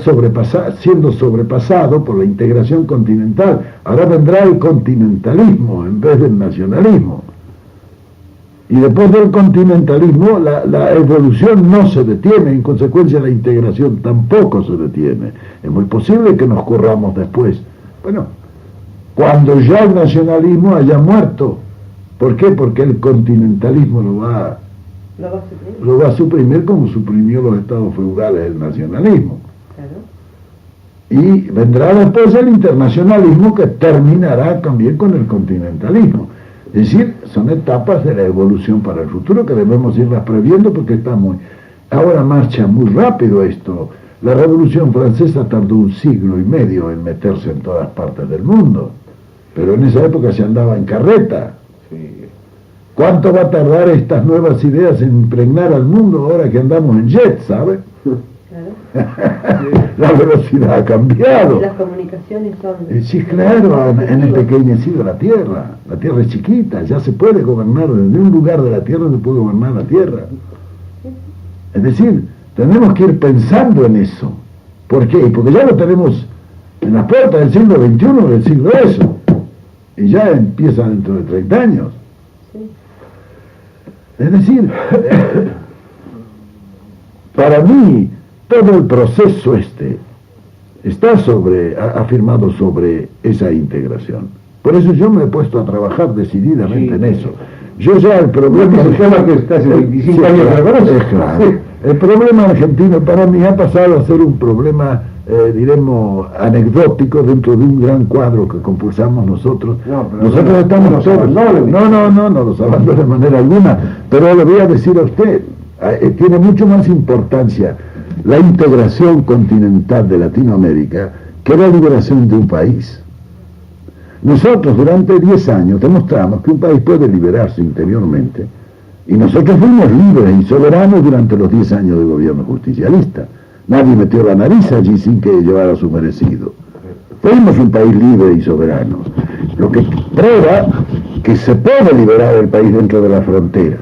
siendo sobrepasado por la integración continental. Ahora vendrá el continentalismo en vez del nacionalismo. Y después del continentalismo la evolución no se detiene, en consecuencia la integración tampoco se detiene. Es muy posible que nos corramos después. Bueno, cuando ya el nacionalismo haya muerto. ¿Por qué? Porque el continentalismo lo va a suprimir como suprimió los estados feudales el nacionalismo. Claro. Y vendrá después el internacionalismo, que terminará también con el continentalismo. Es decir, son etapas de la evolución para el futuro que debemos irlas previendo, porque ahora marcha muy rápido esto. La Revolución Francesa tardó 1 siglo y medio en meterse en todas partes del mundo, pero en esa época se andaba en carreta. ¿Cuánto va a tardar estas nuevas ideas en impregnar al mundo ahora que andamos en jet, ¿sabe? Claro. La velocidad ha cambiado. Y las comunicaciones son... Sí, claro, han empequeñecido la Tierra. La Tierra es chiquita, ya se puede gobernar, desde un lugar de la Tierra se puede gobernar la Tierra. Es decir, tenemos que ir pensando en eso. ¿Por qué? Porque ya lo tenemos en las puertas del siglo XXI, del siglo eso. Y ya empieza dentro de 30 años. Sí. Es decir, para mí, todo el proceso está afirmado sobre esa integración. Por eso yo me he puesto a trabajar decididamente en eso. Yo ya el problema... El tema que está hace 25 años que reconoce. Claro. El problema argentino para mí ha pasado a ser un problema, diremos, anecdótico dentro de un gran cuadro que compulsamos nosotros. Nosotros estamos todos... No los abandono de manera alguna, pero le voy a decir a usted, tiene mucho más importancia la integración continental de Latinoamérica que la liberación de un país. Nosotros durante 10 años demostramos que un país puede liberarse interiormente, y nosotros fuimos libres y soberanos durante los 10 años de gobierno justicialista. Nadie metió la nariz allí sin que llevara su merecido. Fuimos un país libre y soberano, lo que prueba que se puede liberar el país dentro de las fronteras.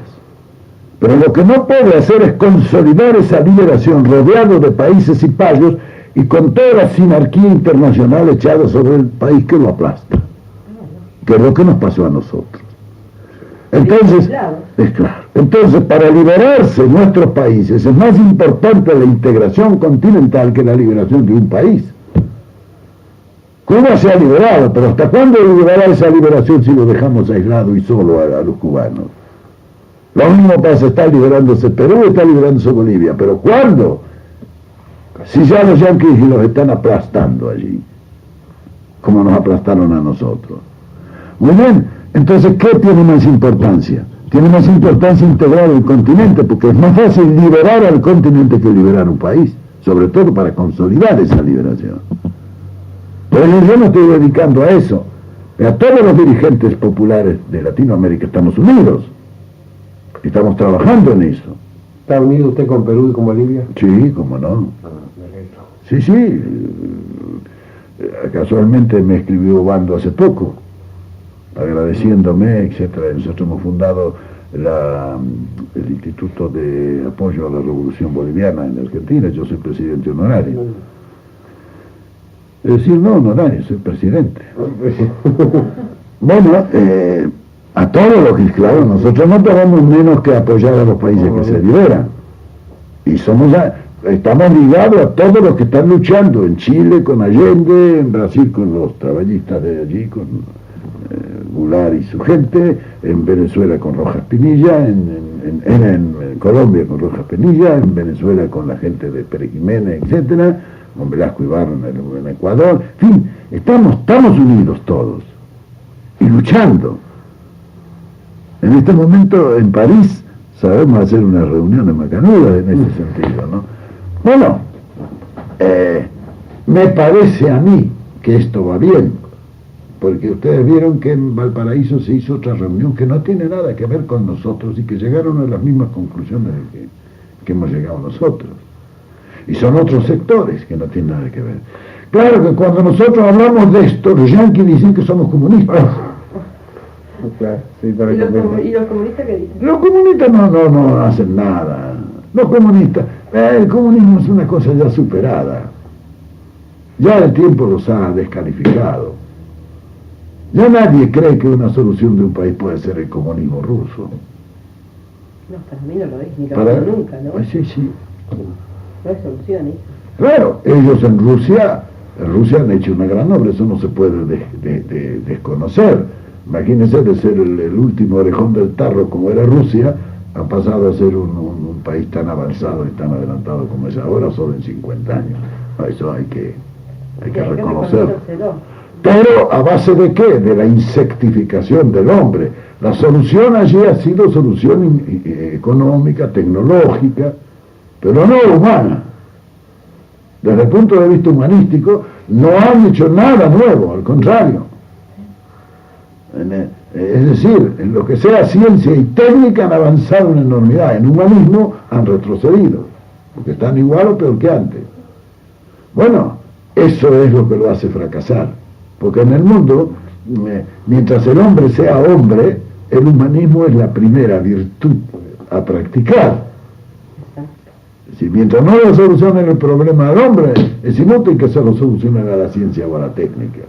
Pero lo que no puede hacer es consolidar esa liberación rodeado de países y payos y con toda la sinarquía internacional echada sobre el país que lo aplasta, que es lo que nos pasó a nosotros. Entonces, es claro. Entonces, para liberarse nuestros países es más importante la integración continental que la liberación de un país. Cuba se ha liberado, pero ¿hasta cuándo liberará esa liberación si lo dejamos aislado y solo a los cubanos? Lo mismo pasa, está liberándose Perú, está liberándose Bolivia, pero ¿cuándo? Si ya los yanquis los están aplastando allí, como nos aplastaron a nosotros. Muy bien, entonces, ¿qué tiene más importancia? Tiene más importancia integrar el continente, porque es más fácil liberar al continente que liberar un país, sobre todo para consolidar esa liberación. Pero yo me estoy dedicando a eso. A todos los dirigentes populares de Latinoamérica estamos unidos. Estamos trabajando en eso. ¿Está unido usted con Perú y con Bolivia? Sí, cómo no. Sí. Casualmente me escribió Bando hace poco, agradeciéndome, etcétera. Nosotros hemos fundado el Instituto de Apoyo a la Revolución Boliviana en Argentina. Yo soy presidente honorario. Es decir, no honorario, soy presidente. Bueno, a todos los que, claro, nosotros no tenemos menos que apoyar a los países que se liberan. Y estamos ligados a todos los que están luchando, en Chile con Allende, en Brasil con los traballistas de allí, con Goulart y su gente, en Venezuela con Rojas Pinilla, en Colombia con Rojas Pinilla, en Venezuela con la gente de Pérez Jiménez, etcétera, con Velasco Ibarra en Ecuador. En fin, estamos unidos todos y luchando. En este momento en París sabemos hacer una reunión macanuda en ese sentido, ¿no? Bueno, me parece a mí que esto va bien, porque ustedes vieron que en Valparaíso se hizo otra reunión que no tiene nada que ver con nosotros y que llegaron a las mismas conclusiones que hemos llegado nosotros. Y son otros sectores que no tienen nada que ver. Claro que cuando nosotros hablamos de esto, los yanquis dicen que somos comunistas. Claro, sí, para ¿Y los comunistas qué dicen? Los comunistas no hacen nada. Los comunistas, el comunismo es una cosa ya superada. Ya el tiempo los ha descalificado. Ya nadie cree que una solución de un país puede ser el comunismo ruso. No, para mí no lo es, ni lo es nunca, ¿no? Sí. No hay solución, ¿eh? Claro, ellos en Rusia En Rusia han hecho una gran obra, eso no se puede desconocer. Imagínense, de ser el último orejón del tarro como era Rusia, ha pasado a ser un país tan avanzado y tan adelantado como es ahora, solo en 50 años. Eso hay que reconocerlo. Pero ¿a base de qué? De la insectificación del hombre. La solución allí ha sido solución económica, tecnológica, pero no humana. Desde el punto de vista humanístico, no han hecho nada nuevo, al contrario. Es decir, en lo que sea ciencia y técnica han avanzado una enormidad. En humanismo han retrocedido, porque están igual o peor que antes. Bueno, eso es lo que lo hace fracasar. Porque en el mundo, mientras el hombre sea hombre, el humanismo es la primera virtud a practicar. Si mientras no lo solucionen el problema del hombre, es inútil que se lo solucionen a la ciencia o a la técnica.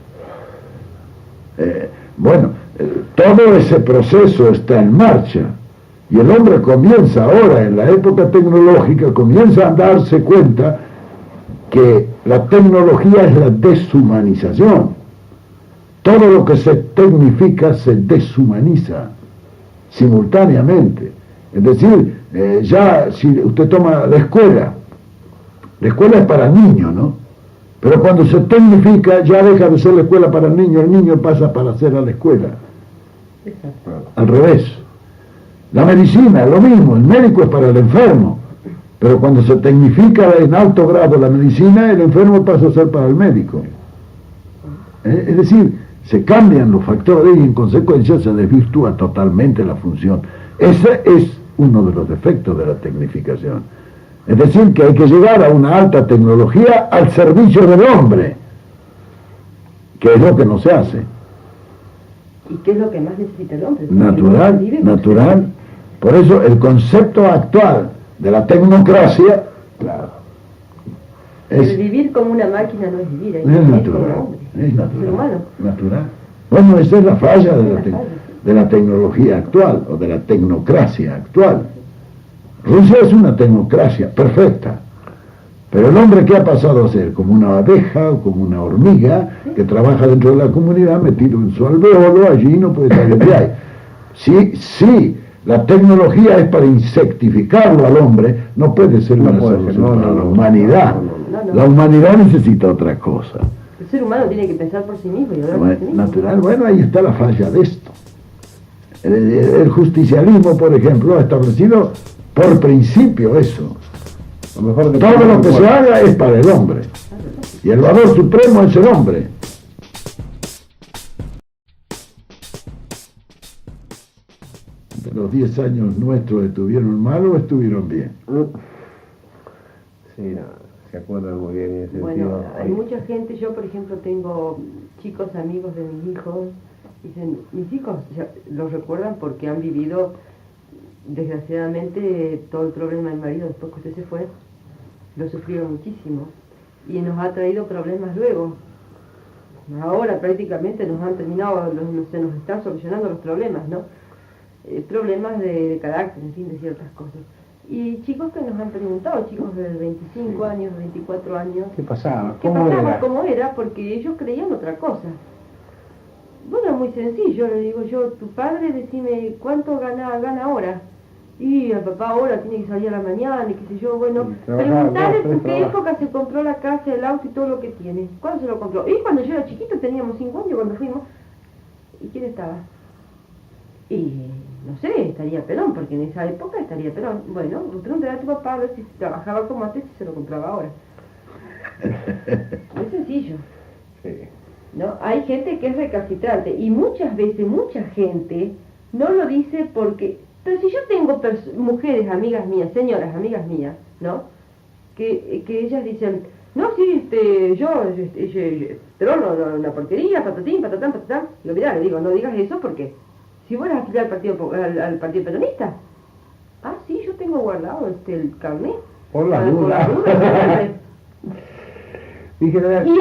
Todo ese proceso está en marcha y el hombre comienza ahora, en la época tecnológica, comienza a darse cuenta que la tecnología es la deshumanización. Todo lo que se tecnifica se deshumaniza simultáneamente. Es decir, ya si usted toma la escuela es para niños, ¿no? Pero cuando se tecnifica ya deja de ser la escuela para el niño pasa para ser a la escuela. Al revés. La medicina es lo mismo, el médico es para el enfermo, pero cuando se tecnifica en alto grado la medicina, el enfermo pasa a ser para el médico. Es decir, se cambian los factores y en consecuencia se desvirtúa totalmente la función. Ese es uno de los defectos de la tecnificación. Es decir, que hay que llegar a una alta tecnología al servicio del hombre, que es lo que no se hace. ¿Y qué es lo que más necesita el hombre? Natural. Por eso el concepto actual de la tecnocracia, claro, es vivir como una máquina, no es vivir, es natural. Es natural. Bueno, esa es la falla de la tecnología actual, o de la tecnocracia actual. Rusia es una tecnocracia perfecta, pero el hombre, ¿qué ha pasado a ser? Como una abeja o como una hormiga que trabaja dentro de la comunidad metido en su alveolo, allí no puede salir de ahí. Sí, la tecnología es para insectificarlo al hombre, no puede ser una solución para la humanidad. La humanidad necesita otra cosa. El ser humano tiene que pensar por sí mismo y hablar por sí mismo. Natural, bueno, ahí está la falla de esto. El justicialismo, por ejemplo, ha establecido por principio eso. Todo lo que se haga es para el hombre. Y el valor supremo es el hombre. De los 10 años nuestros, ¿estuvieron mal o estuvieron bien? Sí, se acuerdan muy bien en ese Bueno, sentido. hay mucha gente, yo por ejemplo tengo chicos amigos de mis hijos, dicen, mis hijos los recuerdan porque han vivido desgraciadamente todo el problema del marido después que usted se fue, lo sufrieron muchísimo y nos ha traído problemas luego. Ahora prácticamente nos han terminado, se nos están solucionando los problemas, ¿no? Problemas de carácter, en fin, de ciertas cosas. Y chicos que nos han preguntado, chicos de 25 años, 24 años, ¿qué pasaba? ¿Cómo era? Porque ellos creían otra cosa. Bueno, muy sencillo, le digo yo, tu padre, decime cuánto gana ahora. Y el papá ahora tiene que salir a la mañana y qué sé yo, bueno, preguntarle en qué época se compró la casa, el auto y todo lo que tiene. ¿Cuándo se lo compró? Y cuando yo era chiquito, teníamos 5 años cuando fuimos. ¿Y quién estaba? Y no sé, estaría Perón, porque en esa época estaría Perón. Bueno, pregúntale a tu papá a ver si trabajaba como antes y se lo compraba ahora. Muy sencillo. Sí. ¿No? Hay gente que es recalcitrante y muchas veces mucha gente no lo dice porque... Pero si yo tengo mujeres amigas mías, señoras amigas mías, ¿no? Que ellas dicen, no, sí, pero no, una porquería, patatín, patatán, patatán. Digo, mirá, le digo, no digas eso porque si vos vas a afiliar al partido peronista, sí, yo tengo guardado el carnet. Por la duda. Y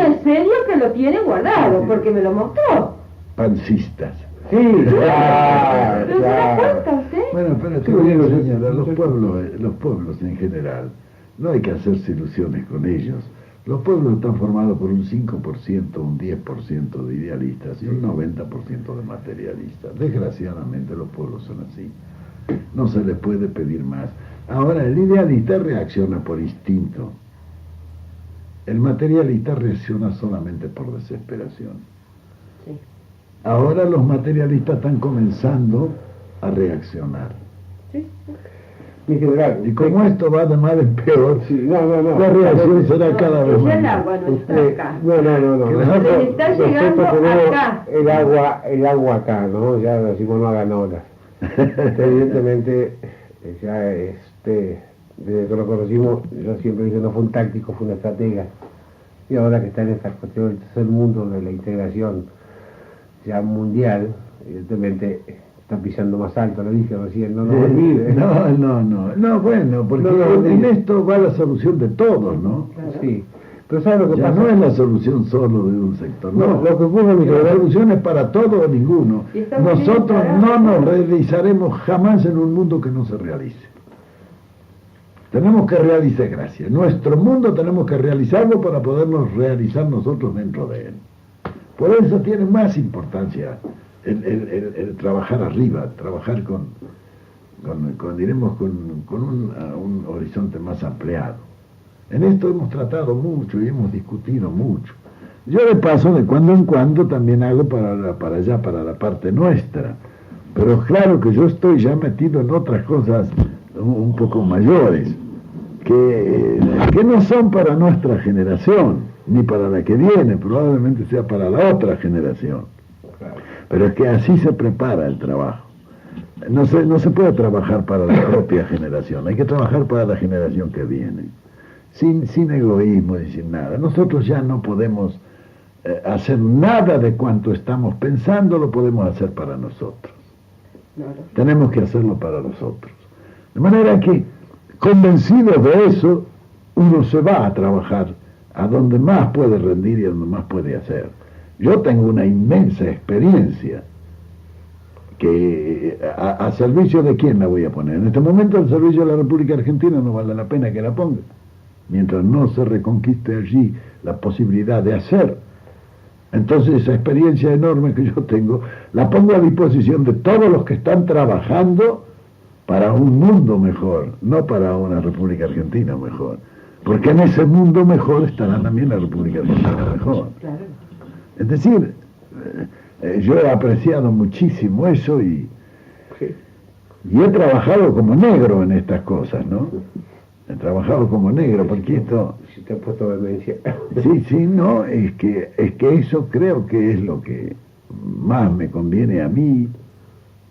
en serio que lo tiene guardado, porque me lo mostró. Pancistas. Sí, ¿Pero se da cuenta usted? Bueno, pero te voy a señalar, los pueblos en general, no hay que hacerse ilusiones con ellos. Los pueblos están formados por un 5%, un 10% de idealistas y un 90% de materialistas. Desgraciadamente los pueblos son así. No se les puede pedir más. Ahora, el idealista reacciona por instinto. El materialista reacciona solamente por desesperación. Sí. Ahora los materialistas están comenzando a reaccionar. Sí. Mi general, Y como esto va de mal en peor, sí, no. la reacción será cada vez Ya el más. agua no está acá. No. Claro. Se está llegando Nosotros tenemos acá. el agua acá, ¿no? Ya decimos no hagan olas. Evidentemente, ya desde que lo conocimos, yo siempre dije no fue un táctico, fue una estratega. Y ahora que está en esta cuestión del tercer mundo, de la integración ya mundial, evidentemente está pisando más alto, lo dije recién, no nos olvide. No, bueno, porque No, en esto va la solución de todos, ¿no? Claro. Sí, pero ¿sabes lo que Ya pasa? no es la solución solo de un sector, No, no. lo que ocurre, mi La general, solución es para todo o ninguno. Y estamos bien Nosotros no instalados. nos realizaremos jamás en un mundo que no se realice. Tenemos que realizar, gracias. Nuestro mundo tenemos que realizarlo para podernos realizar nosotros dentro de él. Por eso tiene más importancia el trabajar arriba, trabajar con un horizonte más ampliado. En esto hemos tratado mucho y hemos discutido mucho. Yo de paso, de cuando en cuando, también hago para allá, para la parte nuestra. Pero claro que yo estoy ya metido en otras cosas un poco mayores, que no son para nuestra generación, ni para la que viene, probablemente sea para la otra generación. Pero es que así se prepara el trabajo. No se puede trabajar para la propia generación, hay que trabajar para la generación que viene, sin egoísmo y sin nada. Nosotros ya no podemos hacer nada de cuanto estamos pensando, lo podemos hacer para nosotros. No. Tenemos que hacerlo para nosotros. De manera que, convencido de eso, uno se va a trabajar a donde más puede rendir y a donde más puede hacer. Yo tengo una inmensa experiencia que a servicio de quién la voy a poner. En este momento al servicio de la República Argentina no vale la pena que la ponga, mientras no se reconquiste allí la posibilidad de hacer. Entonces esa experiencia enorme que yo tengo la pongo a disposición de todos los que están trabajando para un mundo mejor, no para una República Argentina mejor, porque en ese mundo mejor estará también la República Argentina mejor. Claro. Es decir, yo he apreciado muchísimo eso y he trabajado como negro en estas cosas, ¿no? He trabajado como negro, porque esto... Si te has puesto demencia. Sí, no, es que eso creo que es lo que más me conviene a mí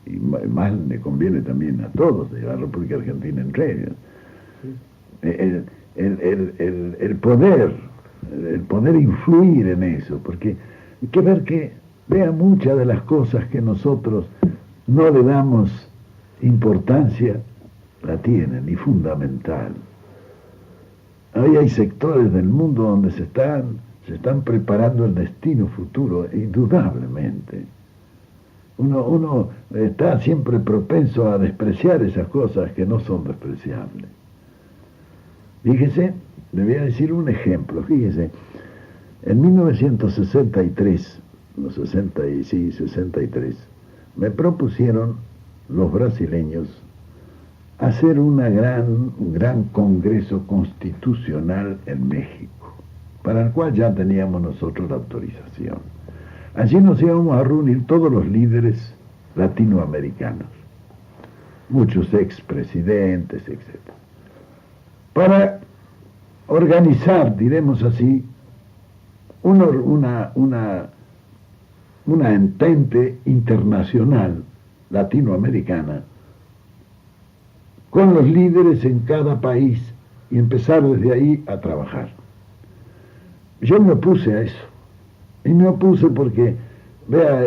y más le conviene también a todos de la República Argentina entre ellos. El poder influir en eso, porque hay que ver que vea muchas de las cosas que nosotros no le damos importancia, la tienen, y fundamental. Hoy hay sectores del mundo donde se están preparando el destino futuro, indudablemente. Uno está siempre propenso a despreciar esas cosas que no son despreciables. Fíjese, le voy a decir un ejemplo, fíjese, en 1963, 63, me propusieron los brasileños hacer un gran congreso constitucional en México, para el cual ya teníamos nosotros la autorización. Allí nos íbamos a reunir todos los líderes latinoamericanos, muchos expresidentes, etc., para organizar, diremos así, una entente internacional latinoamericana con los líderes en cada país y empezar desde ahí a trabajar. Yo me opuse a eso, y me opuse porque, vea,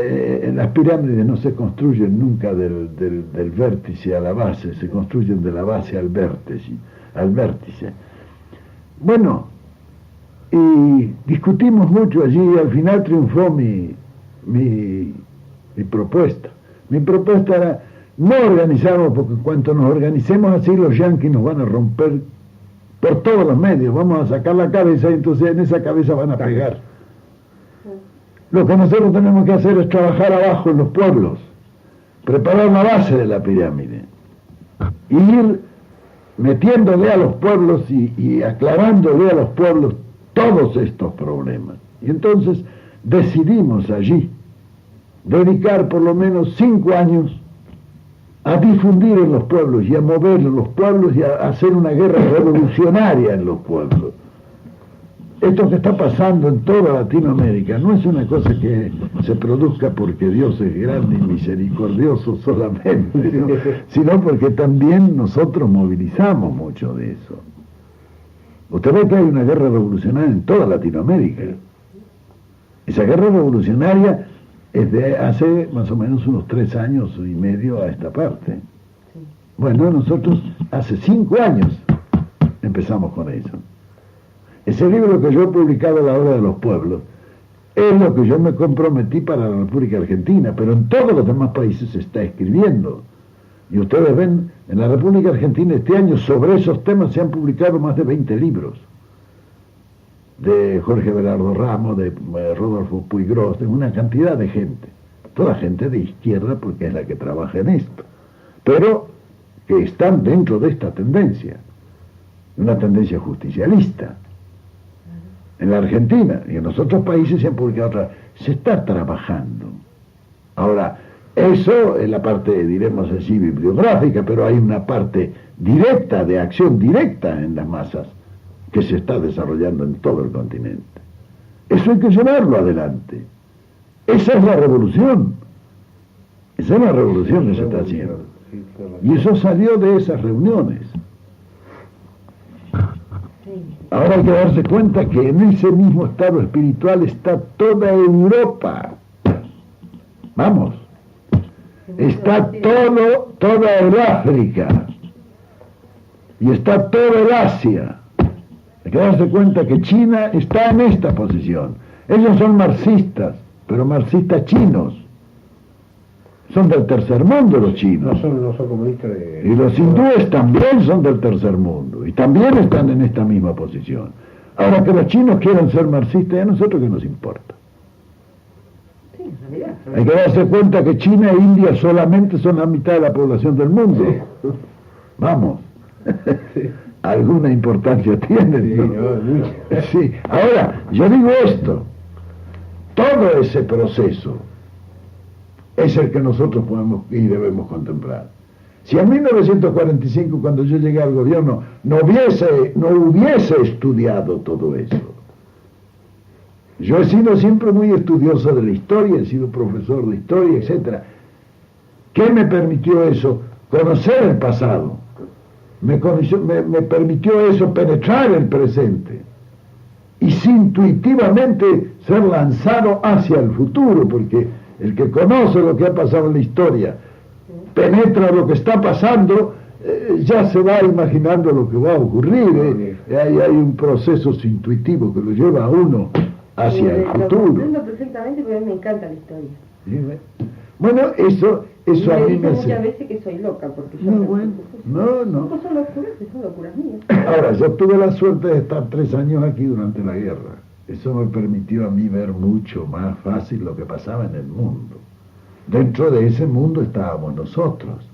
las pirámides no se construyen nunca del vértice a la base, se construyen de la base al vértice. Bueno, y discutimos mucho allí y al final triunfó mi propuesta. Mi propuesta era: no organizamos, porque en cuanto nos organicemos así, los yanquis nos van a romper por todos los medios. Vamos a sacar la cabeza y entonces en esa cabeza van a pegar. Lo que nosotros tenemos que hacer es trabajar abajo en los pueblos, preparar la base de la pirámide y ir metiéndole a los pueblos y aclarándole a los pueblos todos estos problemas. Y entonces decidimos allí dedicar por lo menos 5 años a difundir en los pueblos y a mover en los pueblos y a hacer una guerra revolucionaria en los pueblos. Esto que está pasando en toda Latinoamérica no es una cosa que se produzca porque Dios es grande y misericordioso solamente, ¿no? Sino porque también nosotros movilizamos mucho de eso. Usted ve que hay una guerra revolucionaria en toda Latinoamérica. Esa guerra revolucionaria es de hace más o menos unos 3 años y medio a esta parte. Bueno, nosotros hace 5 años empezamos con eso. Ese libro que yo he publicado, La Hora de los Pueblos, es lo que yo me comprometí para la República Argentina, pero en todos los demás países se está escribiendo. Y ustedes ven, en la República Argentina este año sobre esos temas se han publicado más de 20 libros. De Jorge Berardo Ramos, de Rodolfo Puigros, de una cantidad de gente. Toda gente de izquierda porque es la que trabaja en esto. Pero que están dentro de esta tendencia. Una tendencia justicialista. En la Argentina y en los otros países se han publicado otras. Se está trabajando. Ahora, eso es la parte, diremos así, bibliográfica, pero hay una parte directa, de acción directa en las masas, que se está desarrollando en todo el continente. Eso hay que llevarlo adelante. Esa es la revolución. Esa es la revolución que se está haciendo. Y eso salió de esas reuniones. Ahora hay que darse cuenta que en ese mismo estado espiritual está toda Europa. Vamos. Está toda el África. Y está todo el Asia. Hay que darse cuenta que China está en esta posición. Ellos son marxistas, pero marxistas chinos. Son del tercer mundo los chinos. No son comunistas de... Y los hindúes también son del tercer mundo. Y también están en esta misma posición. Ahora que los chinos quieran ser marxistas, a nosotros qué nos importa. Sí, en realidad. Hay que darse cuenta que China e India solamente son la mitad de la población del mundo. Vamos. Alguna importancia tienen, ¿no? Sí. Ahora, yo digo esto. Todo ese proceso es el que nosotros podemos y debemos contemplar. Si en 1945, cuando yo llegué al gobierno, no hubiese estudiado todo eso. Yo he sido siempre muy estudioso de la historia, he sido profesor de historia, etc. ¿Qué me permitió eso? Conocer el pasado. Me permitió eso penetrar el presente. Y intuitivamente ser lanzado hacia el futuro, porque el que conoce lo que ha pasado en la historia, penetra lo que está pasando, ya se va imaginando lo que va a ocurrir. Hay un proceso intuitivo que lo lleva a uno hacia el futuro. Lo comprendo perfectamente, pero a mí me encanta la historia. Bueno, eso a mí me hace... muchas veces que soy loca, porque yo... No, bueno, no. No son locuras mías. Ahora, yo tuve la suerte de estar 3 años aquí durante la guerra. Eso me permitió a mí ver mucho más fácil lo que pasaba en el mundo. Dentro de ese mundo estábamos nosotros.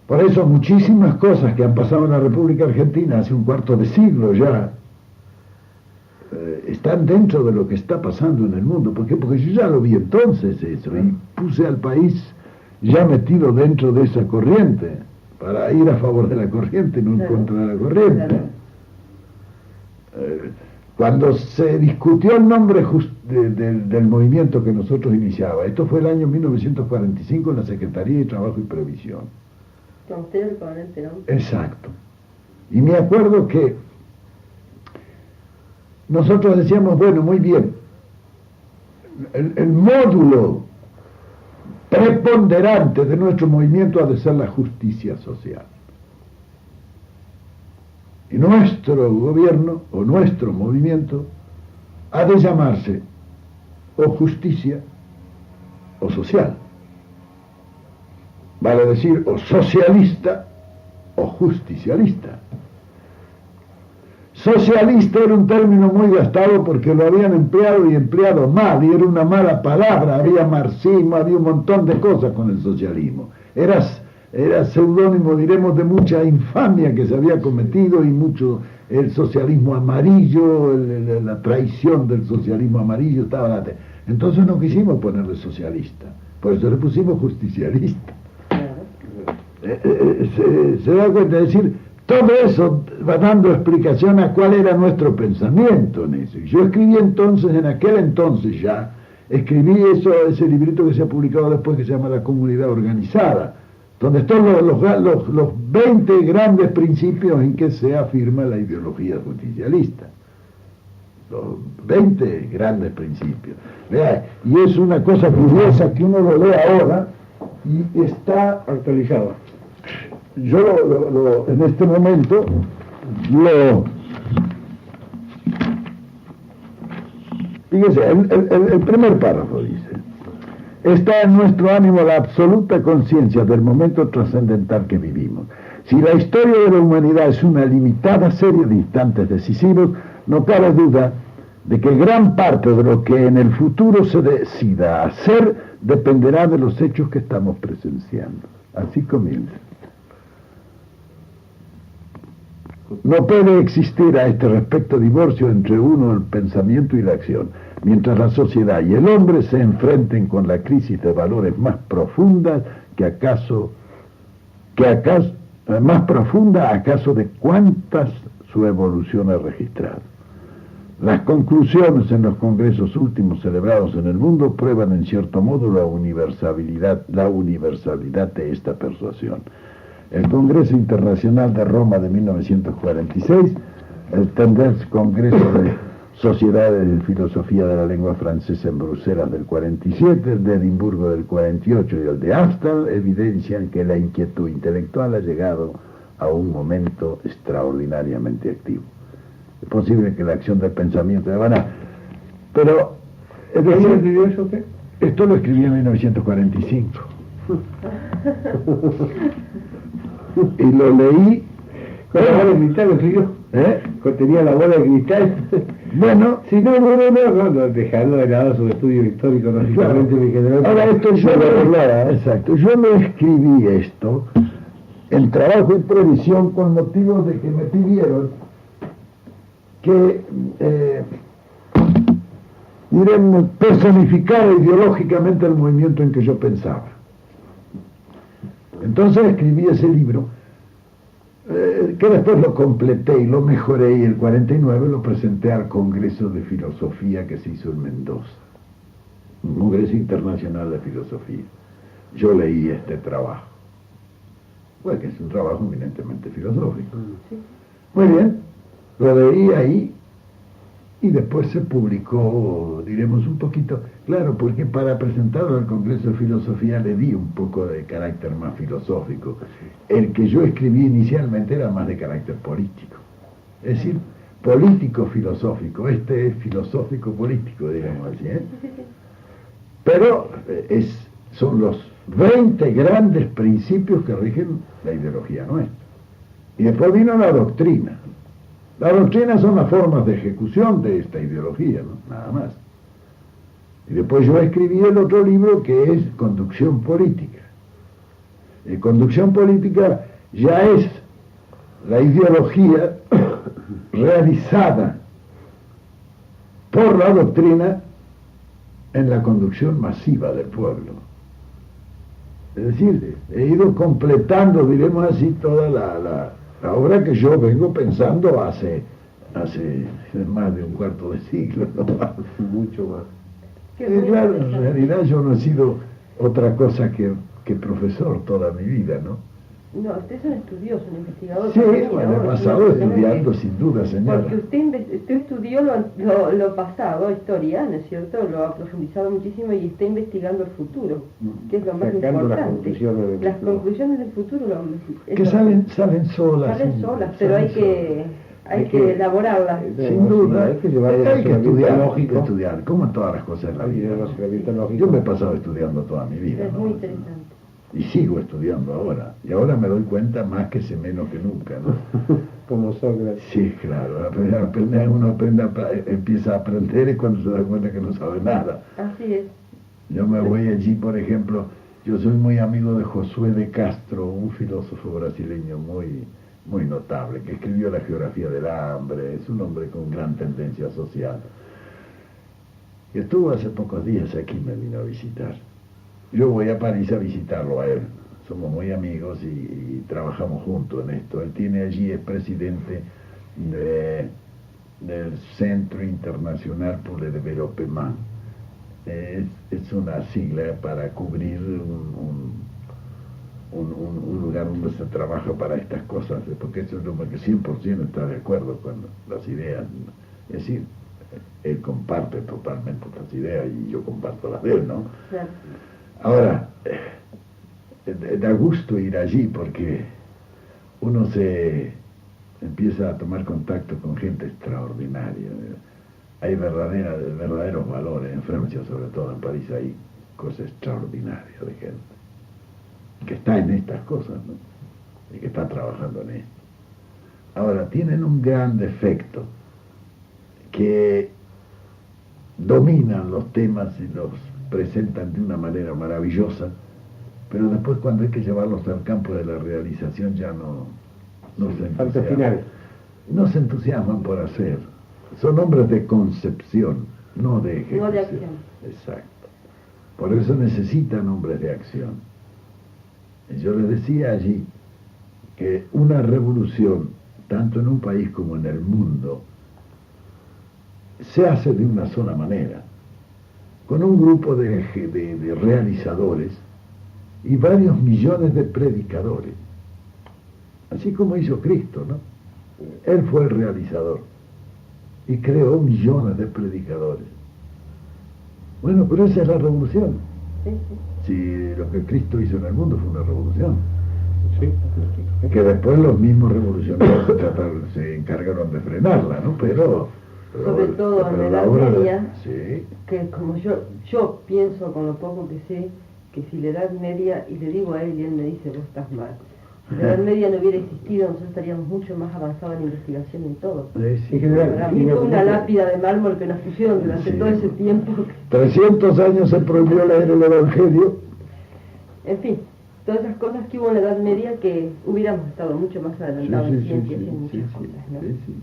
Por eso muchísimas cosas que han pasado en la República Argentina hace un cuarto de siglo ya, están dentro de lo que está pasando en el mundo. ¿Por qué? Porque yo ya lo vi entonces eso, y puse al país ya metido dentro de esa corriente, para ir a favor de la corriente, no en contra de la corriente. Cuando se discutió el nombre del movimiento que nosotros iniciaba, esto fue el año 1945 en la Secretaría de Trabajo y Previsión. Con usted el coronel Perón. Exacto. Y me acuerdo que nosotros decíamos, bueno, muy bien, el módulo preponderante de nuestro movimiento ha de ser la justicia social. Y nuestro gobierno o nuestro movimiento ha de llamarse o justicia o social. Vale decir, o socialista o justicialista. Socialista era un término muy gastado porque lo habían empleado y empleado mal, y era una mala palabra, había marxismo, había un montón de cosas con el socialismo. Era seudónimo, diremos, de mucha infamia que se había cometido y mucho el socialismo amarillo, la traición del socialismo amarillo estaba latente. Entonces no quisimos ponerle socialista, por eso le pusimos justicialista. Se da cuenta, es decir, todo eso va dando explicación a cuál era nuestro pensamiento en eso. Y yo escribí entonces, en aquel entonces ya, escribí ese librito que se ha publicado después que se llama La Comunidad Organizada, donde están los 20 grandes principios en que se afirma la ideología justicialista. Los 20 grandes principios. Vea, y es una cosa curiosa que uno lo lee ahora y está Actualizado. Yo en este momento fíjese, el primer párrafo dice: está en nuestro ánimo la absoluta conciencia del momento trascendental que vivimos. Si la historia de la humanidad es una limitada serie de instantes decisivos, no cabe duda de que gran parte de lo que en el futuro se decida hacer dependerá de los hechos que estamos presenciando. Así comienza. No puede existir a este respecto divorcio entre uno, el pensamiento y la acción, mientras la sociedad y el hombre se enfrenten con la crisis de valores más profunda más profunda acaso de cuántas su evolución ha registrado. Las conclusiones en los congresos últimos celebrados en el mundo prueban en cierto modo la universalidad de esta persuasión. El Congreso Internacional de Roma de 1946, el Tenders Congreso de Sociedades de Filosofía de la Lengua Francesa en Bruselas del 47, el de Edimburgo del 48 y el de Amsterdam evidencian que la inquietud intelectual ha llegado a un momento extraordinariamente activo. Es posible que la acción del pensamiento de Habana, pero es decir, escribió eso usted? Esto lo escribí en 1945 y lo leí con la bola de cristal, lo escribió. Tenía la bola de cristal. Bueno, si no, dejando de lado su estudio histórico, lógicamente me generó. Ahora esto yo lo escribí esto en trabajo y previsión con motivo de que me pidieron que diremos, personificara ideológicamente el movimiento en que yo pensaba. Entonces escribí ese libro, que después lo completé y lo mejoré, y el 49 lo presenté al Congreso de Filosofía que se hizo en Mendoza, un Congreso Internacional de Filosofía. Yo leí este trabajo, bueno, que es un trabajo eminentemente filosófico. Muy bien, lo leí ahí y después se publicó, diremos, un poquito, claro, porque para presentarlo al Congreso de Filosofía le di un poco de carácter más filosófico. El que yo escribí inicialmente era más de carácter político, es decir, político-filosófico. Este es filosófico-político, digamos así, ¿eh? Pero son los 20 grandes principios que rigen la ideología nuestra. Y después vino la doctrina. La doctrina son las formas de ejecución de esta ideología, ¿no? Nada más. Y después yo escribí el otro libro que es Conducción Política. Conducción Política ya es la ideología realizada por la doctrina en la conducción masiva del pueblo. Es decir, he ido completando, diremos así, toda la obra que yo vengo pensando hace más de un cuarto de siglo, ¿no? Mucho más. Claro, en realidad yo no he sido otra cosa que profesor toda mi vida, ¿no? No, usted es un estudioso, un investigador. Sí, bueno, he pasado estudiando, sin duda, señora. Porque usted estudió lo pasado, historia, ¿no es cierto? Lo ha profundizado muchísimo y está investigando el futuro, que es lo más importante. Las conclusiones del futuro que salen solas. Salen solas, pero hay que elaborarlas. Sin duda, hay que llevar hay que estudiar, lógico. Estudiar, como en todas las cosas de la vida, ¿no? Yo me he pasado estudiando toda mi vida, Es ¿no? muy interesante. Y sigo estudiando ahora. Y ahora me doy cuenta más que sé menos que nunca, ¿no? Como Sócrates. Sí, claro. Empieza a aprender y cuando se da cuenta que no sabe nada. Así es. Yo me voy allí, por ejemplo, yo soy muy amigo de Josué de Castro, un filósofo brasileño muy notable, que escribió La geografía del hambre, es un hombre con gran tendencia social. Y estuvo hace pocos días aquí, me vino a visitar. Yo voy a París a visitarlo a él. Somos muy amigos y trabajamos juntos en esto. Él tiene allí, es presidente del Centro Internacional pour le Développement. Es una sigla para cubrir un lugar donde se trabaja para estas cosas, porque eso es lo que 100% está de acuerdo con las ideas. Es decir, él comparte totalmente las ideas y yo comparto las de él, ¿no? Claro. Ahora, da gusto ir allí porque uno se empieza a tomar contacto con gente extraordinaria. Hay verdaderos valores en Francia, sobre todo en París, hay cosas extraordinarias de gente que está en estas cosas, ¿no? Y que está trabajando en esto. Ahora, tienen un gran defecto, que dominan los temas y los presentan de una manera maravillosa, pero después cuando hay que llevarlos al campo de la realización ya no se entusiasman. No se entusiasman por hacer. Son hombres de concepción, no de ejecución. No de acción. Exacto. Por eso necesitan hombres de acción. Y yo les decía allí que una revolución, tanto en un país como en el mundo, se hace de una sola manera, con un grupo de realizadores y varios millones de predicadores, así como hizo Cristo, ¿no? Él fue el realizador y creó millones de predicadores. Bueno, pero esa es la revolución. Sí. Si lo que Cristo hizo en el mundo fue una revolución, Sí. que después los mismos revolucionarios se encargaron de frenarla, ¿no? Pero Sobre todo en la Edad obra Media, sí. que como yo pienso con lo poco que sé, que si la Edad Media, y le digo a él y él me dice, vos estás mal, si la Edad Media no hubiera existido, nosotros estaríamos mucho más avanzados en investigación en todo. Sí, En general, Para mí fue una lápida de mármol que nos pusieron durante Sí. todo ese tiempo. 300 años se prohibió leer el Evangelio. En fin, todas esas cosas que hubo en la Edad Media que hubiéramos estado mucho más adelantados en ciencias y en muchas cosas, ¿no? sí.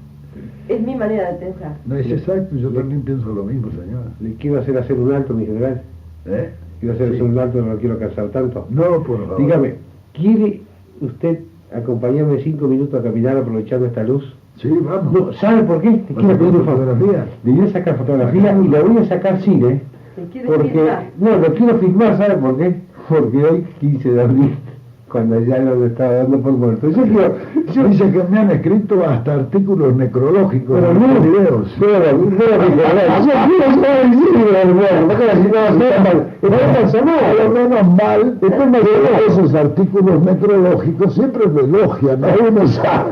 Es mi manera de pensar. No es exacto, yo también pienso lo mismo, señora. Le quiero hacer un alto, mi general. ¿Eh? Quiero hacer Sí. un alto, no lo quiero cansar tanto. No, por favor. Dígame, ¿quiere usted acompañarme 5 minutos a caminar aprovechando esta luz? Sí, vamos. No, ¿sabe por qué? Te ¿Vas quiero a pedir sacar un favor. fotografía? Le voy a sacar fotografía y la voy a sacar cine. ¿Te quieres Porque, filmar? no, lo quiero filmar, ¿sabe por qué? Porque hoy, 15 de abril, cuando ya lo estaba dando por muerto. Yo Dice que me han escrito hasta artículos necrológicos, pero en no, los videos. yo quiero saber el cine, hermano, porque si no va a ser mal. A lo menos mal, después esos artículos necrológicos siempre me elogian, ¿no? Uno sabe.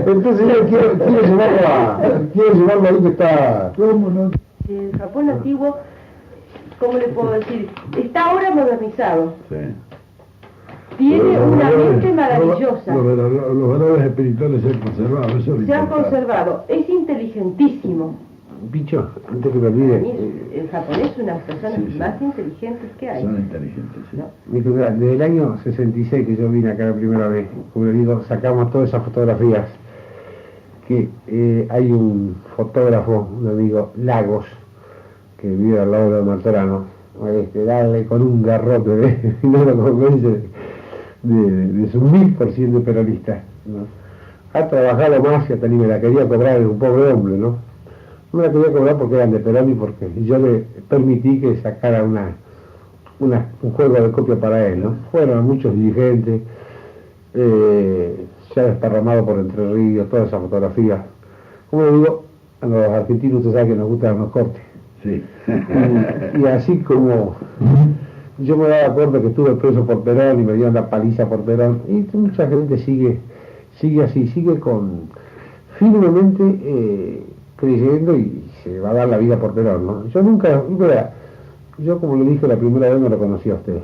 Entonces yo quiero llevarlo ahí que está. ¿Cómo no? El Japón antiguo, ¿cómo le puedo decir? Está ahora modernizado. Sí. Tiene Los una valores- mente maravillosa. Los valores espirituales se han conservado, eso es lo Se han importante. conservado. Es inteligentísimo. Bicho, antes que me Para mí olvide, el japonés es una de las personas Sí. más inteligentes que hay. Son inteligentes, sí. ¿No? mi general, desde el año 66 que yo vine acá la primera vez, como le digo, sacamos todas esas fotografías. Que hay un fotógrafo, un amigo, Lagos, que vive al lado de Martorano, dale con un garrote, no lo convence de su 1000% peronista, ¿no? Ha trabajado más y hasta ni me la quería cobrar, es un pobre hombre, ¿no? No me la quería cobrar porque eran de Perón y porque yo le permití que sacara un juego de copia para él, ¿no? Fueron muchos dirigentes, se ha desparramado por Entre Ríos, todas esas fotografías. Como le digo, a los argentinos usted sabe que nos gustan los cortes. Sí. Y así como yo me daba cuenta que estuve preso por Perón y me dieron la paliza por Perón, y mucha gente sigue así, sigue firmemente creyendo y se va a dar la vida por Perón, ¿no? Yo nunca, yo como le dije la primera vez no lo conocí a usted.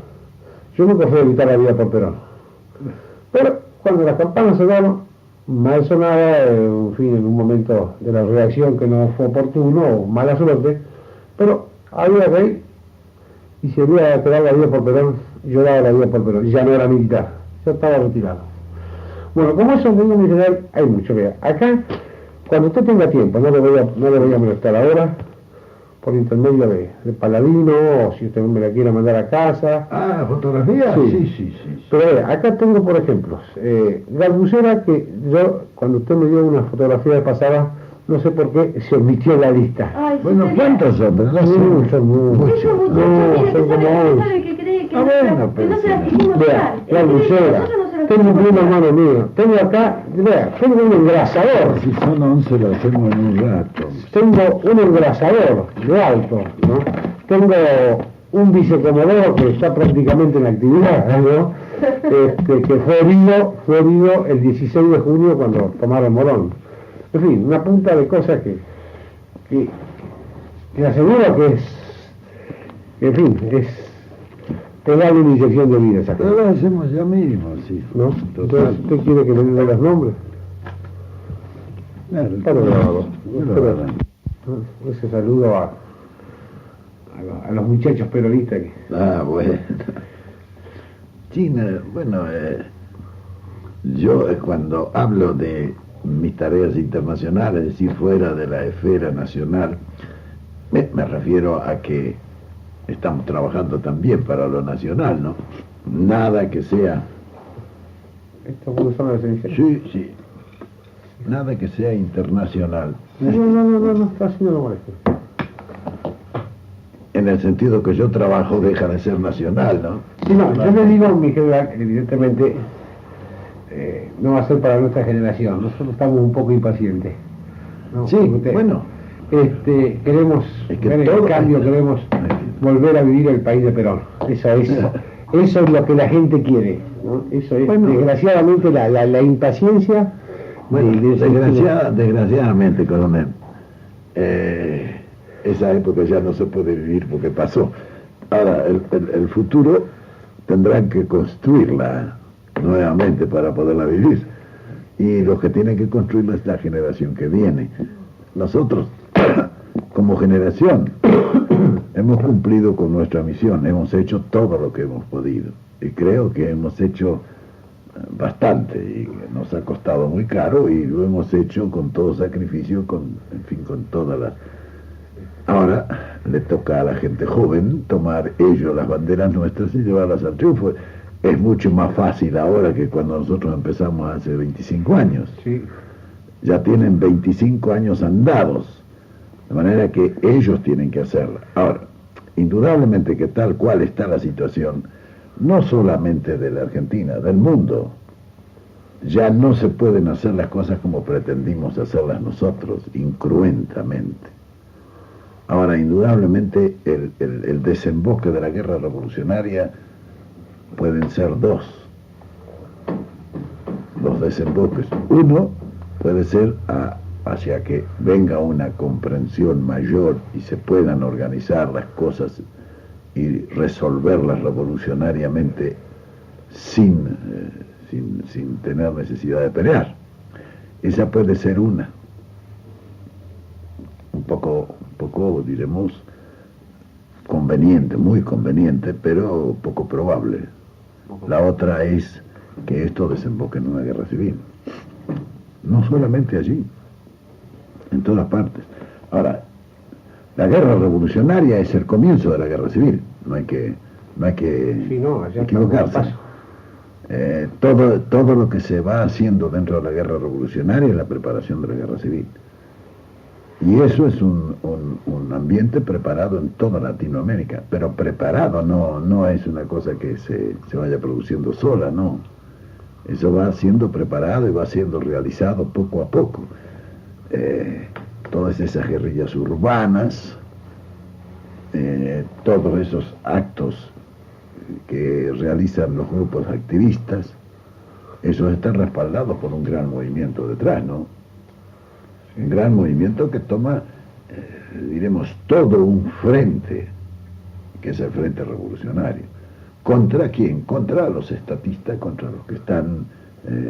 Yo nunca fui a evitar la vida por Perón. Pero cuando las campanas sonaron, mal sonaba, en fin, en un momento de la reacción que no fue oportuno o mala suerte, pero había que ir, y si había que dar la vida por Perón, yo daba la vida por Perón, ya no era militar, ya estaba retirado. Bueno, como eso en general hay mucho, vea. Acá, cuando usted tenga tiempo, no le voy a molestar ahora, por intermedio de Paladino, o si usted me la quiere mandar a casa. Ah, ¿fotografía? Sí. Pero vea, acá tengo, por ejemplo, Galbucera, que yo, cuando usted me dio una fotografía de pasada, no sé por qué se omitió la lista. Ay, Bueno, sí, ¿cuántos son? Pero no sé. Son muchos. Esos muchachos, No, mire, son que como sabe 11. que cree que Ah, bueno, que no se las pero quisimos Vea, dar. Galbucera, Nosotros no se las tengo un quisimos primo dar. hermano mío, tengo acá, vea, tengo un engrasador. Si son 11 lo hacemos en un rato. Tengo un engrasador de alto, ¿no? Tengo un vicecomodoro que está prácticamente en actividad, ¿no? Que fue herido el 16 de junio cuando tomaron Morón. En fin, una punta de cosas que le aseguro que es, en fin, es pegarle una inyección de vida esa Pero cosa, lo hacemos ya mismo, sí. ¿no? Total. Entonces, ¿usted quiere que le dé los nombres? Claro, Está grabado. claro. Ese saludo a los muchachos peronistas que... Ah, bueno. China, bueno, yo cuando hablo de mis tareas internacionales, es decir, fuera de la esfera nacional, me refiero a que estamos trabajando también para lo nacional, ¿no? Nada que sea... Esto es una esencial. Sí. Nada que sea internacional. No, así no lo moleste. En el sentido que yo trabajo deja de ser nacional, ¿no? Sí, no, yo le digo, mi general, evidentemente, no va a ser para nuestra generación. Nosotros estamos un poco impacientes, ¿no? Sí, Usted, bueno. Queremos Es que ver el todo- cambio, queremos volver a vivir el país de Perón. Eso es lo que la gente quiere, ¿no? Eso es, Bueno. desgraciadamente, la impaciencia. Bueno, de- desgraciadamente, coronel, esa época ya no se puede vivir porque pasó. Ahora, el futuro tendrán que construirla nuevamente para poderla vivir. Y los que tienen que construirla es la generación que viene. Nosotros, como generación, hemos cumplido con nuestra misión, hemos hecho todo lo que hemos podido. Y creo que hemos hecho bastante y nos ha costado muy caro y lo hemos hecho con todo sacrificio, con todas las... Ahora le toca a la gente joven tomar ellos las banderas nuestras y llevarlas al triunfo. Es mucho más fácil ahora que cuando nosotros empezamos hace 25 años. Sí. Ya tienen 25 años andados, de manera que ellos tienen que hacerla. Ahora, indudablemente que tal cual está la situación, no solamente de la Argentina, del mundo, ya no se pueden hacer las cosas como pretendimos hacerlas nosotros, incruentamente. Ahora, indudablemente, el desemboque de la guerra revolucionaria pueden ser dos desemboques. Uno puede ser hacia que venga una comprensión mayor y se puedan organizar las cosas y resolverlas revolucionariamente sin tener necesidad de pelear. Esa puede ser una. Un poco, diremos, conveniente, muy conveniente, pero poco probable. La otra es que esto desemboque en una guerra civil. No solamente allí, en todas partes. Ahora, la guerra revolucionaria es el comienzo de la guerra civil. No hay que Sí, no, allá equivocarse. estamos a Todo lo que se va haciendo dentro de la guerra revolucionaria es la preparación de la guerra civil. Y eso es un ambiente preparado en toda Latinoamérica, pero preparado no es una cosa que se vaya produciendo sola, no. Eso va siendo preparado y va siendo realizado poco a poco. Todas esas guerrillas urbanas, todos esos actos que realizan los grupos activistas, esos están respaldados por un gran movimiento detrás, ¿no? Un gran movimiento que toma, diremos, todo un frente, que es el frente revolucionario. ¿Contra quién? Contra los estatistas, contra los que están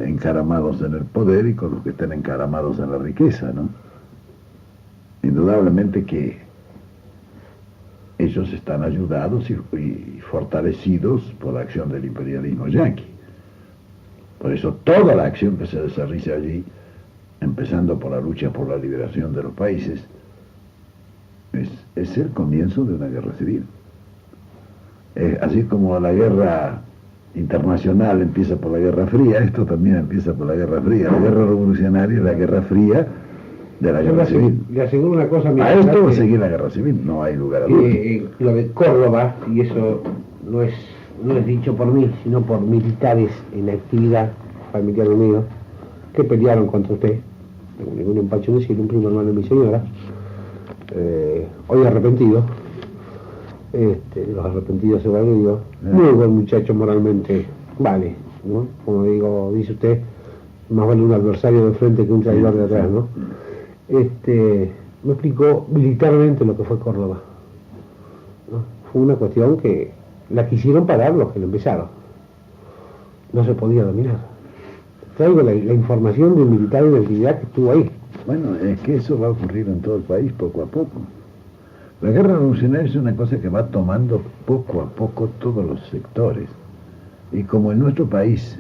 encaramados en el poder y con los que están encaramados en la riqueza, ¿no? Indudablemente que ellos están ayudados y fortalecidos por la acción del imperialismo yanqui. Por eso toda la acción que se desarrolla allí, empezando por la lucha por la liberación de los países, es el comienzo de una guerra civil. Así como la guerra internacional empieza por la Guerra Fría, esto también empieza por la Guerra Fría. La guerra revolucionaria es la Guerra Fría de la Guerra Civil. Le aseguro una cosa, A esto va a seguir la Guerra Civil, no hay lugar a dudas. Lo de Córdoba, y eso no es dicho por mí, sino por militares en actividad, familiares míos, que pelearon contra usted, tengo ningún empacho en decir, un primo hermano de mi señora, hoy arrepentido. Los arrepentidos se van, y digo, muy buen muchacho moralmente, vale, ¿no? Como dice usted, más vale un adversario de frente que un traidor de atrás, ¿no? Me explicó militarmente lo que fue Córdoba, ¿no? Fue una cuestión que la quisieron parar los que lo empezaron, no se podía dominar. Traigo la información de un militar en actividad que estuvo ahí. Bueno, es que eso va a ocurrir en todo el país poco a poco. La guerra revolucionaria es una cosa que va tomando poco a poco todos los sectores. Y como en nuestro país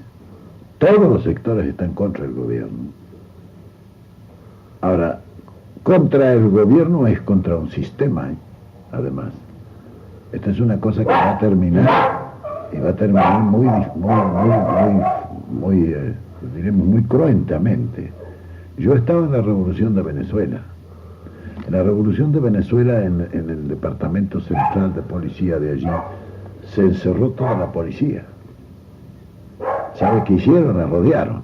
todos los sectores están contra el gobierno. Ahora, contra el gobierno es contra un sistema, además. Esta es una cosa que va a terminar, y va a terminar diremos, muy cruentamente. Yo estaba en la Revolución de Venezuela. En la Revolución de Venezuela, en el Departamento Central de Policía de allí, se encerró toda la policía. ¿Sabe qué hicieron? La rodearon.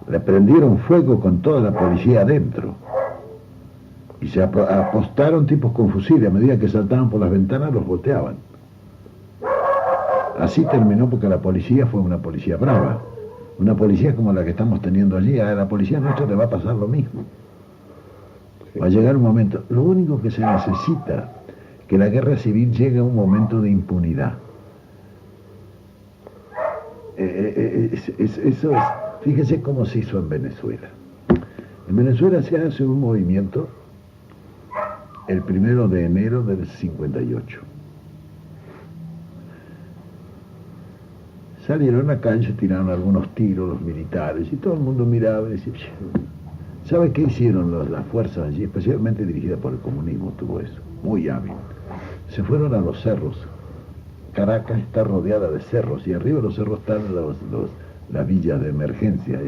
Le prendieron fuego con toda la policía adentro. Y se apostaron tipos con fusiles. A medida que saltaban por las ventanas, los volteaban. Así terminó, porque la policía fue una policía brava. Una policía como la que estamos teniendo allí. A la policía nuestra le va a pasar lo mismo. Va a llegar un momento. Lo único que se necesita, que la guerra civil llegue a un momento de impunidad. Eso es. Fíjese cómo se hizo en Venezuela. En Venezuela se hace un movimiento el 1 de enero del 58. Salieron a la calle, se tiraron algunos tiros los militares y todo el mundo miraba y decía, ¿sabe qué hicieron las fuerzas allí? Especialmente dirigidas por el comunismo, tuvo eso, muy hábil. Se fueron a los cerros. Caracas está rodeada de cerros y arriba de los cerros están las villas de emergencia,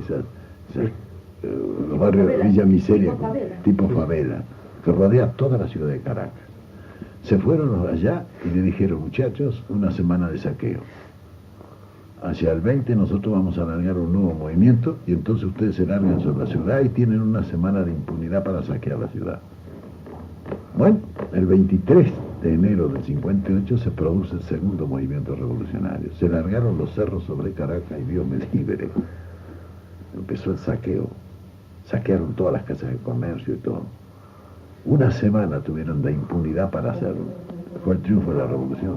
los barrios de Villa Miseria, tipo favela, que rodea toda la ciudad de Caracas. Se fueron allá y le dijeron, muchachos, una semana de saqueo. Hacia el 20 nosotros vamos a largar un nuevo movimiento y entonces ustedes se largan sobre la ciudad y tienen una semana de impunidad para saquear la ciudad. Bueno, el 23 de enero del 58 se produce el segundo movimiento revolucionario. Se largaron los cerros sobre Caracas y Dios me libre. Empezó el saqueo. Saquearon todas las casas de comercio y todo. Una semana tuvieron de impunidad para hacerlo. Fue el triunfo de la revolución.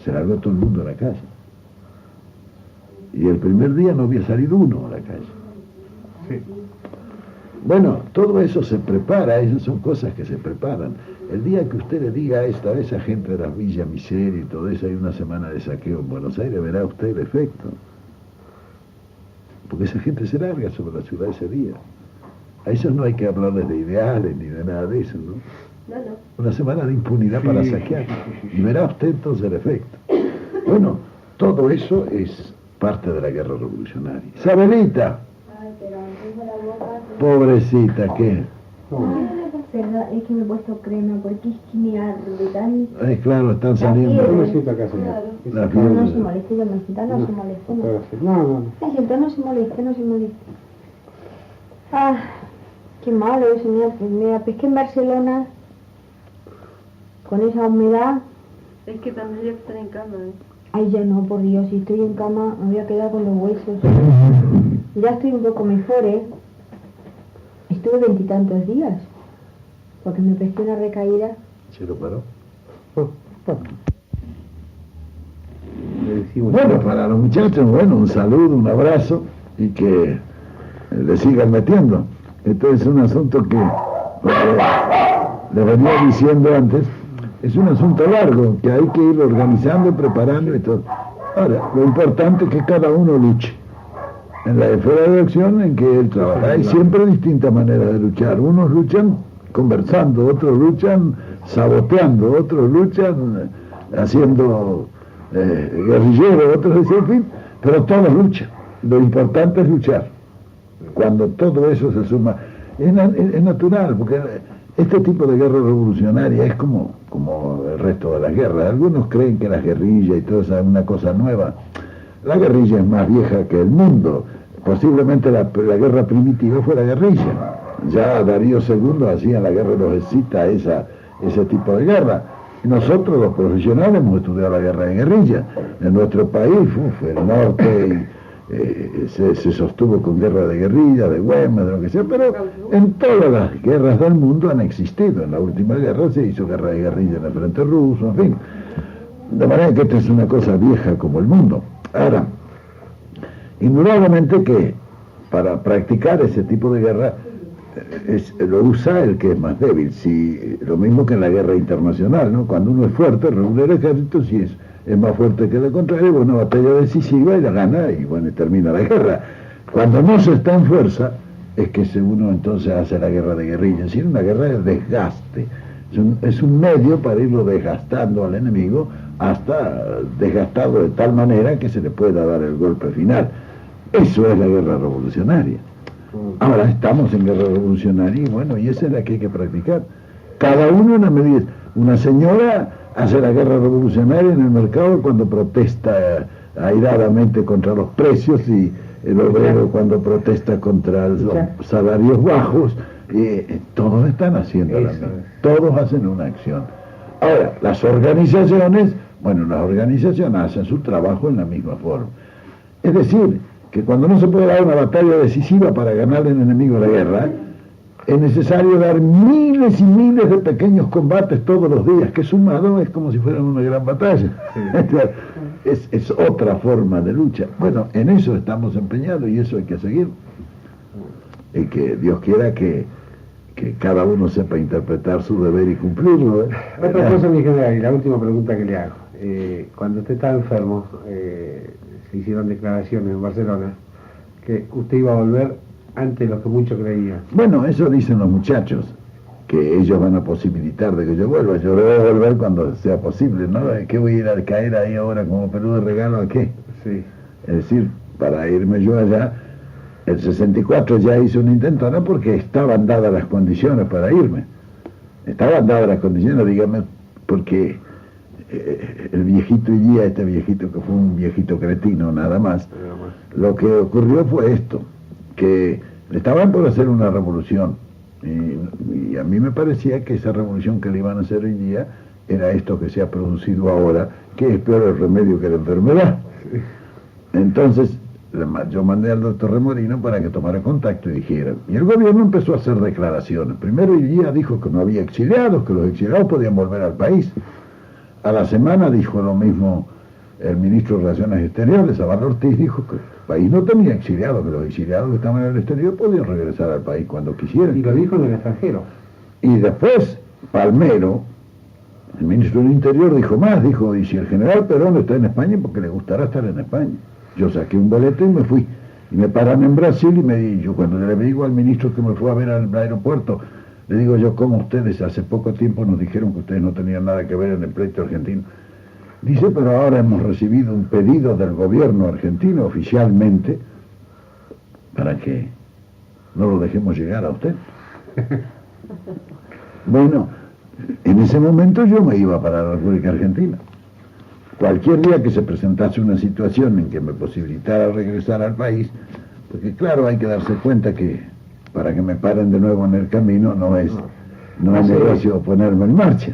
Se largó todo el mundo a la calle. Y el primer día no había salido uno a la calle. Sí. Bueno, todo eso se prepara, esas son cosas que se preparan. El día que usted le diga a esa gente de las Villa Miseria y todo eso, hay una semana de saqueo en Buenos Aires, verá usted el efecto. Porque esa gente se larga sobre la ciudad ese día. A ellos no hay que hablarles de ideales ni de nada de eso, ¿no? No. Una semana de impunidad para saquear. Y verá usted entonces el efecto. Bueno, todo eso es parte de la guerra revolucionaria. Isabelita. Ay, pero antes de la boca... Pobrecita, ¿qué? Perdón, es que me he puesto crema porque es que me arde tan... Claro, están saliendo. Yo me siento acá, señor. La No, fiebre. no se moleste, yo me siento, no se moleste. No. Me siento, no se moleste, no se moleste. Ah, qué malo eso, mira, pues que en Barcelona, con esa humedad... Es que también ya están en cama, ¿eh? Ay, ya no, por Dios, si estoy en cama me voy a quedar con los huesos. Ya estoy un poco mejor, ¿eh? Estuve 20 y tantos días, porque me pesqué una recaída. ¿Se lo paró? decimos. Bueno, para los muchachos, bueno, un saludo, un abrazo y que le sigan metiendo. Esto es un asunto que, les venía diciendo antes, es un asunto largo, que hay que ir organizando, preparando y todo. Ahora, lo importante es que cada uno luche en la esfera de acción en que él trabaja. Hay siempre distintas maneras de luchar. Unos luchan conversando, otros luchan saboteando, otros luchan haciendo guerrilleros, otros en fin, pero todos luchan. Lo importante es luchar. Cuando todo eso se suma, es natural, porque este tipo de guerra revolucionaria es como el resto de las guerras. Algunos creen que las guerrillas y todo eso es una cosa nueva. La guerrilla es más vieja que el mundo. Posiblemente la guerra primitiva fue la guerrilla. Ya Darío II hacía la guerra de los escitas, ese tipo de guerra. Nosotros los profesionales hemos estudiado la guerra de guerrilla. En nuestro país, el norte se sostuvo con guerra de guerrilla, de Güemes, de lo que sea, pero en todas las guerras del mundo han existido. En la última guerra se hizo guerra de guerrilla en el frente ruso, en fin. De manera que esta es una cosa vieja como el mundo. Ahora, indudablemente que para practicar ese tipo de guerra lo usa el que es más débil. Lo mismo que en la guerra internacional, ¿no? Cuando uno es fuerte, reúne el ejército, si es más fuerte que el contrario, una batalla decisiva y la gana y bueno, y termina la guerra. Cuando no se está en fuerza, es que uno entonces hace la guerra de guerrilla. Es decir, una guerra de desgaste. Es un medio para irlo desgastando al enemigo hasta desgastarlo de tal manera que se le pueda dar el golpe final. Eso es la guerra revolucionaria. Ahora estamos en guerra revolucionaria y bueno, y esa es la que hay que practicar. Cada uno en la medida. Una señora hace la guerra revolucionaria en el mercado cuando protesta airadamente contra los precios, y el obrero cuando protesta contra los salarios bajos. Todos están haciendo la misma. Todos hacen una acción. Ahora, las organizaciones hacen su trabajo en la misma forma. Es decir, que cuando no se puede dar una batalla decisiva para ganar al enemigo la guerra, es necesario dar miles y miles de pequeños combates todos los días, que sumado es como si fueran una gran batalla. Es otra forma de lucha. Bueno, en eso estamos empeñados y eso hay que seguir. Y que Dios quiera que cada uno sepa interpretar su deber y cumplirlo. Otra cosa, mi general, y la última pregunta que le hago. Cuando usted estaba enfermo, se hicieron declaraciones en Barcelona que usted iba a volver antes de lo que muchos creían. Bueno, eso dicen los muchachos, que ellos van a posibilitar de que yo vuelva. Yo debo volver cuando sea posible, ¿no? ¿Qué voy a ir a caer ahí ahora como Perú de regalo a qué? Sí. Es decir, para irme yo allá, el 64 ya hice un intento, no porque estaban dadas las condiciones para irme. Estaban dadas las condiciones, dígame, porque el viejito Illía, este viejito que fue un viejito cretino nada más, lo que ocurrió fue esto, que estaban por hacer una revolución y a mí me parecía que esa revolución que le iban a hacer hoy día era esto que se ha producido ahora, que es peor el remedio que la enfermedad. Entonces yo mandé al doctor Remorino para que tomara contacto y dijera, y el gobierno empezó a hacer declaraciones. Primero Illía dijo que no había exiliados, que los exiliados podían volver al país. A la semana dijo lo mismo el ministro de Relaciones Exteriores, Abad Ortiz, dijo que el país no tenía exiliados, que los exiliados que estaban en el exterior podían regresar al país cuando quisieran. Y lo dijo en el extranjero. Y después Palmero, el ministro del Interior, dijo, y si el general Perón está en España, porque le gustará estar en España. Yo saqué un boleto y me fui. Y me paran en Brasil y yo cuando le digo al ministro que me fue a ver al aeropuerto, le digo yo, ¿cómo ustedes hace poco tiempo nos dijeron que ustedes no tenían nada que ver en el pleito argentino? Dice, pero ahora hemos recibido un pedido del gobierno argentino oficialmente para que no lo dejemos llegar a usted. Bueno, en ese momento yo me iba para la República Argentina. Cualquier día que se presentase una situación en que me posibilitara regresar al país, porque claro, hay que darse cuenta que para que me paren de nuevo en el camino no es negocio ponerme en marcha.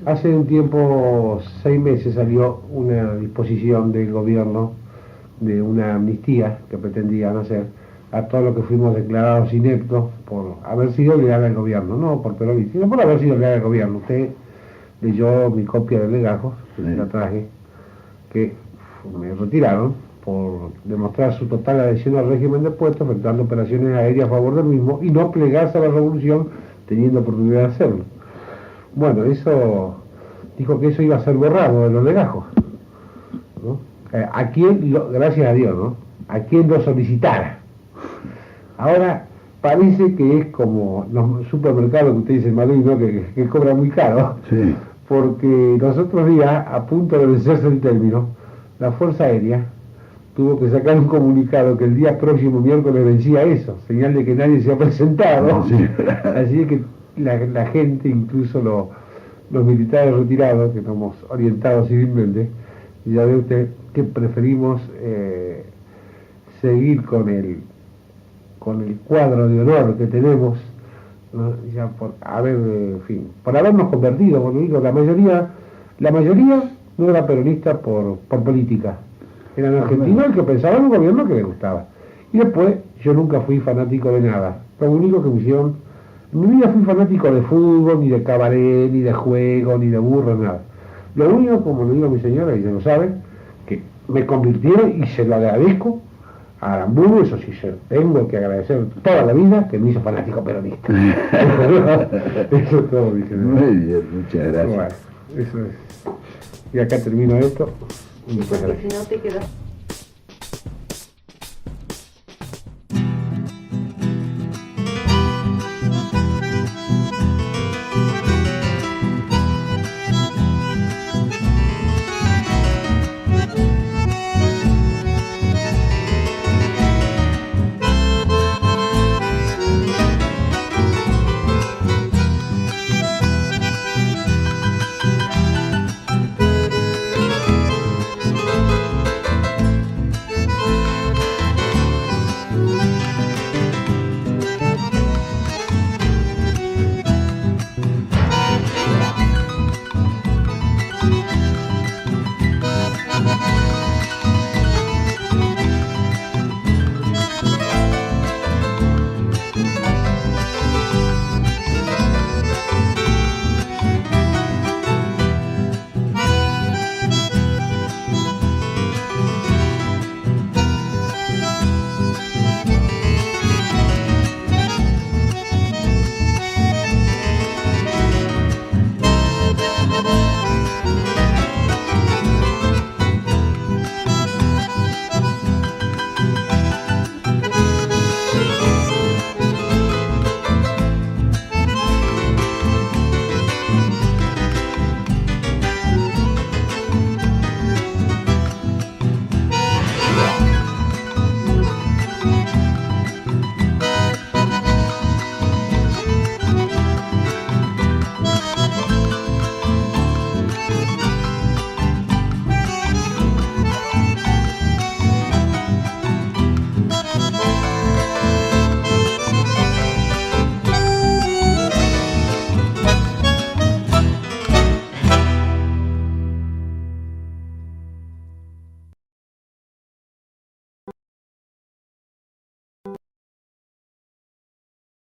Hace un tiempo, 6 meses, salió una disposición del gobierno de una amnistía que pretendían hacer a todos los que fuimos declarados ineptos por haber sido leal al gobierno, no por peronismo, sino por haber sido leal al gobierno. Usted leyó mi copia de legajos, que la traje, que me retiraron por demostrar su total adhesión al régimen de puestos, efectuando operaciones aéreas a favor del mismo y no plegarse a la revolución teniendo oportunidad de hacerlo. Bueno, eso dijo que eso iba a ser borrado de los legajos, ¿no? A quien, gracias a Dios, ¿no? A quien lo solicitara. Ahora parece que es como los supermercados que usted dice en Madrid, ¿no? que cobra muy caro, Sí. porque los otros días, a punto de vencerse el término, la Fuerza Aérea tuvo que sacar un comunicado que el día próximo miércoles vencía eso, señal de que nadie se ha presentado. Sí. Así que la gente, incluso los militares retirados, que nos hemos orientado civilmente, ya ve usted que preferimos seguir con el cuadro de honor que tenemos, ¿no? Ya por en fin, por habernos convertido, porque digo, la mayoría no era peronista por política, eran argentinos el que pensaba en un gobierno que les gustaba. Y después yo nunca fui fanático de nada. Lo único que me hicieron, en mi vida fui fanático de fútbol, ni de cabaret, ni de juego, ni de burro, nada. Lo único, como le digo a mi señora, y se lo sabe, que me convirtieron, y se lo agradezco a Aramburu, eso sí se tengo que agradecer toda la vida, que me hizo fanático peronista. Eso es todo, mi general. Muy bien, muchas gracias. Bueno, eso es. Y acá termino esto. Sí, porque si no te quedas...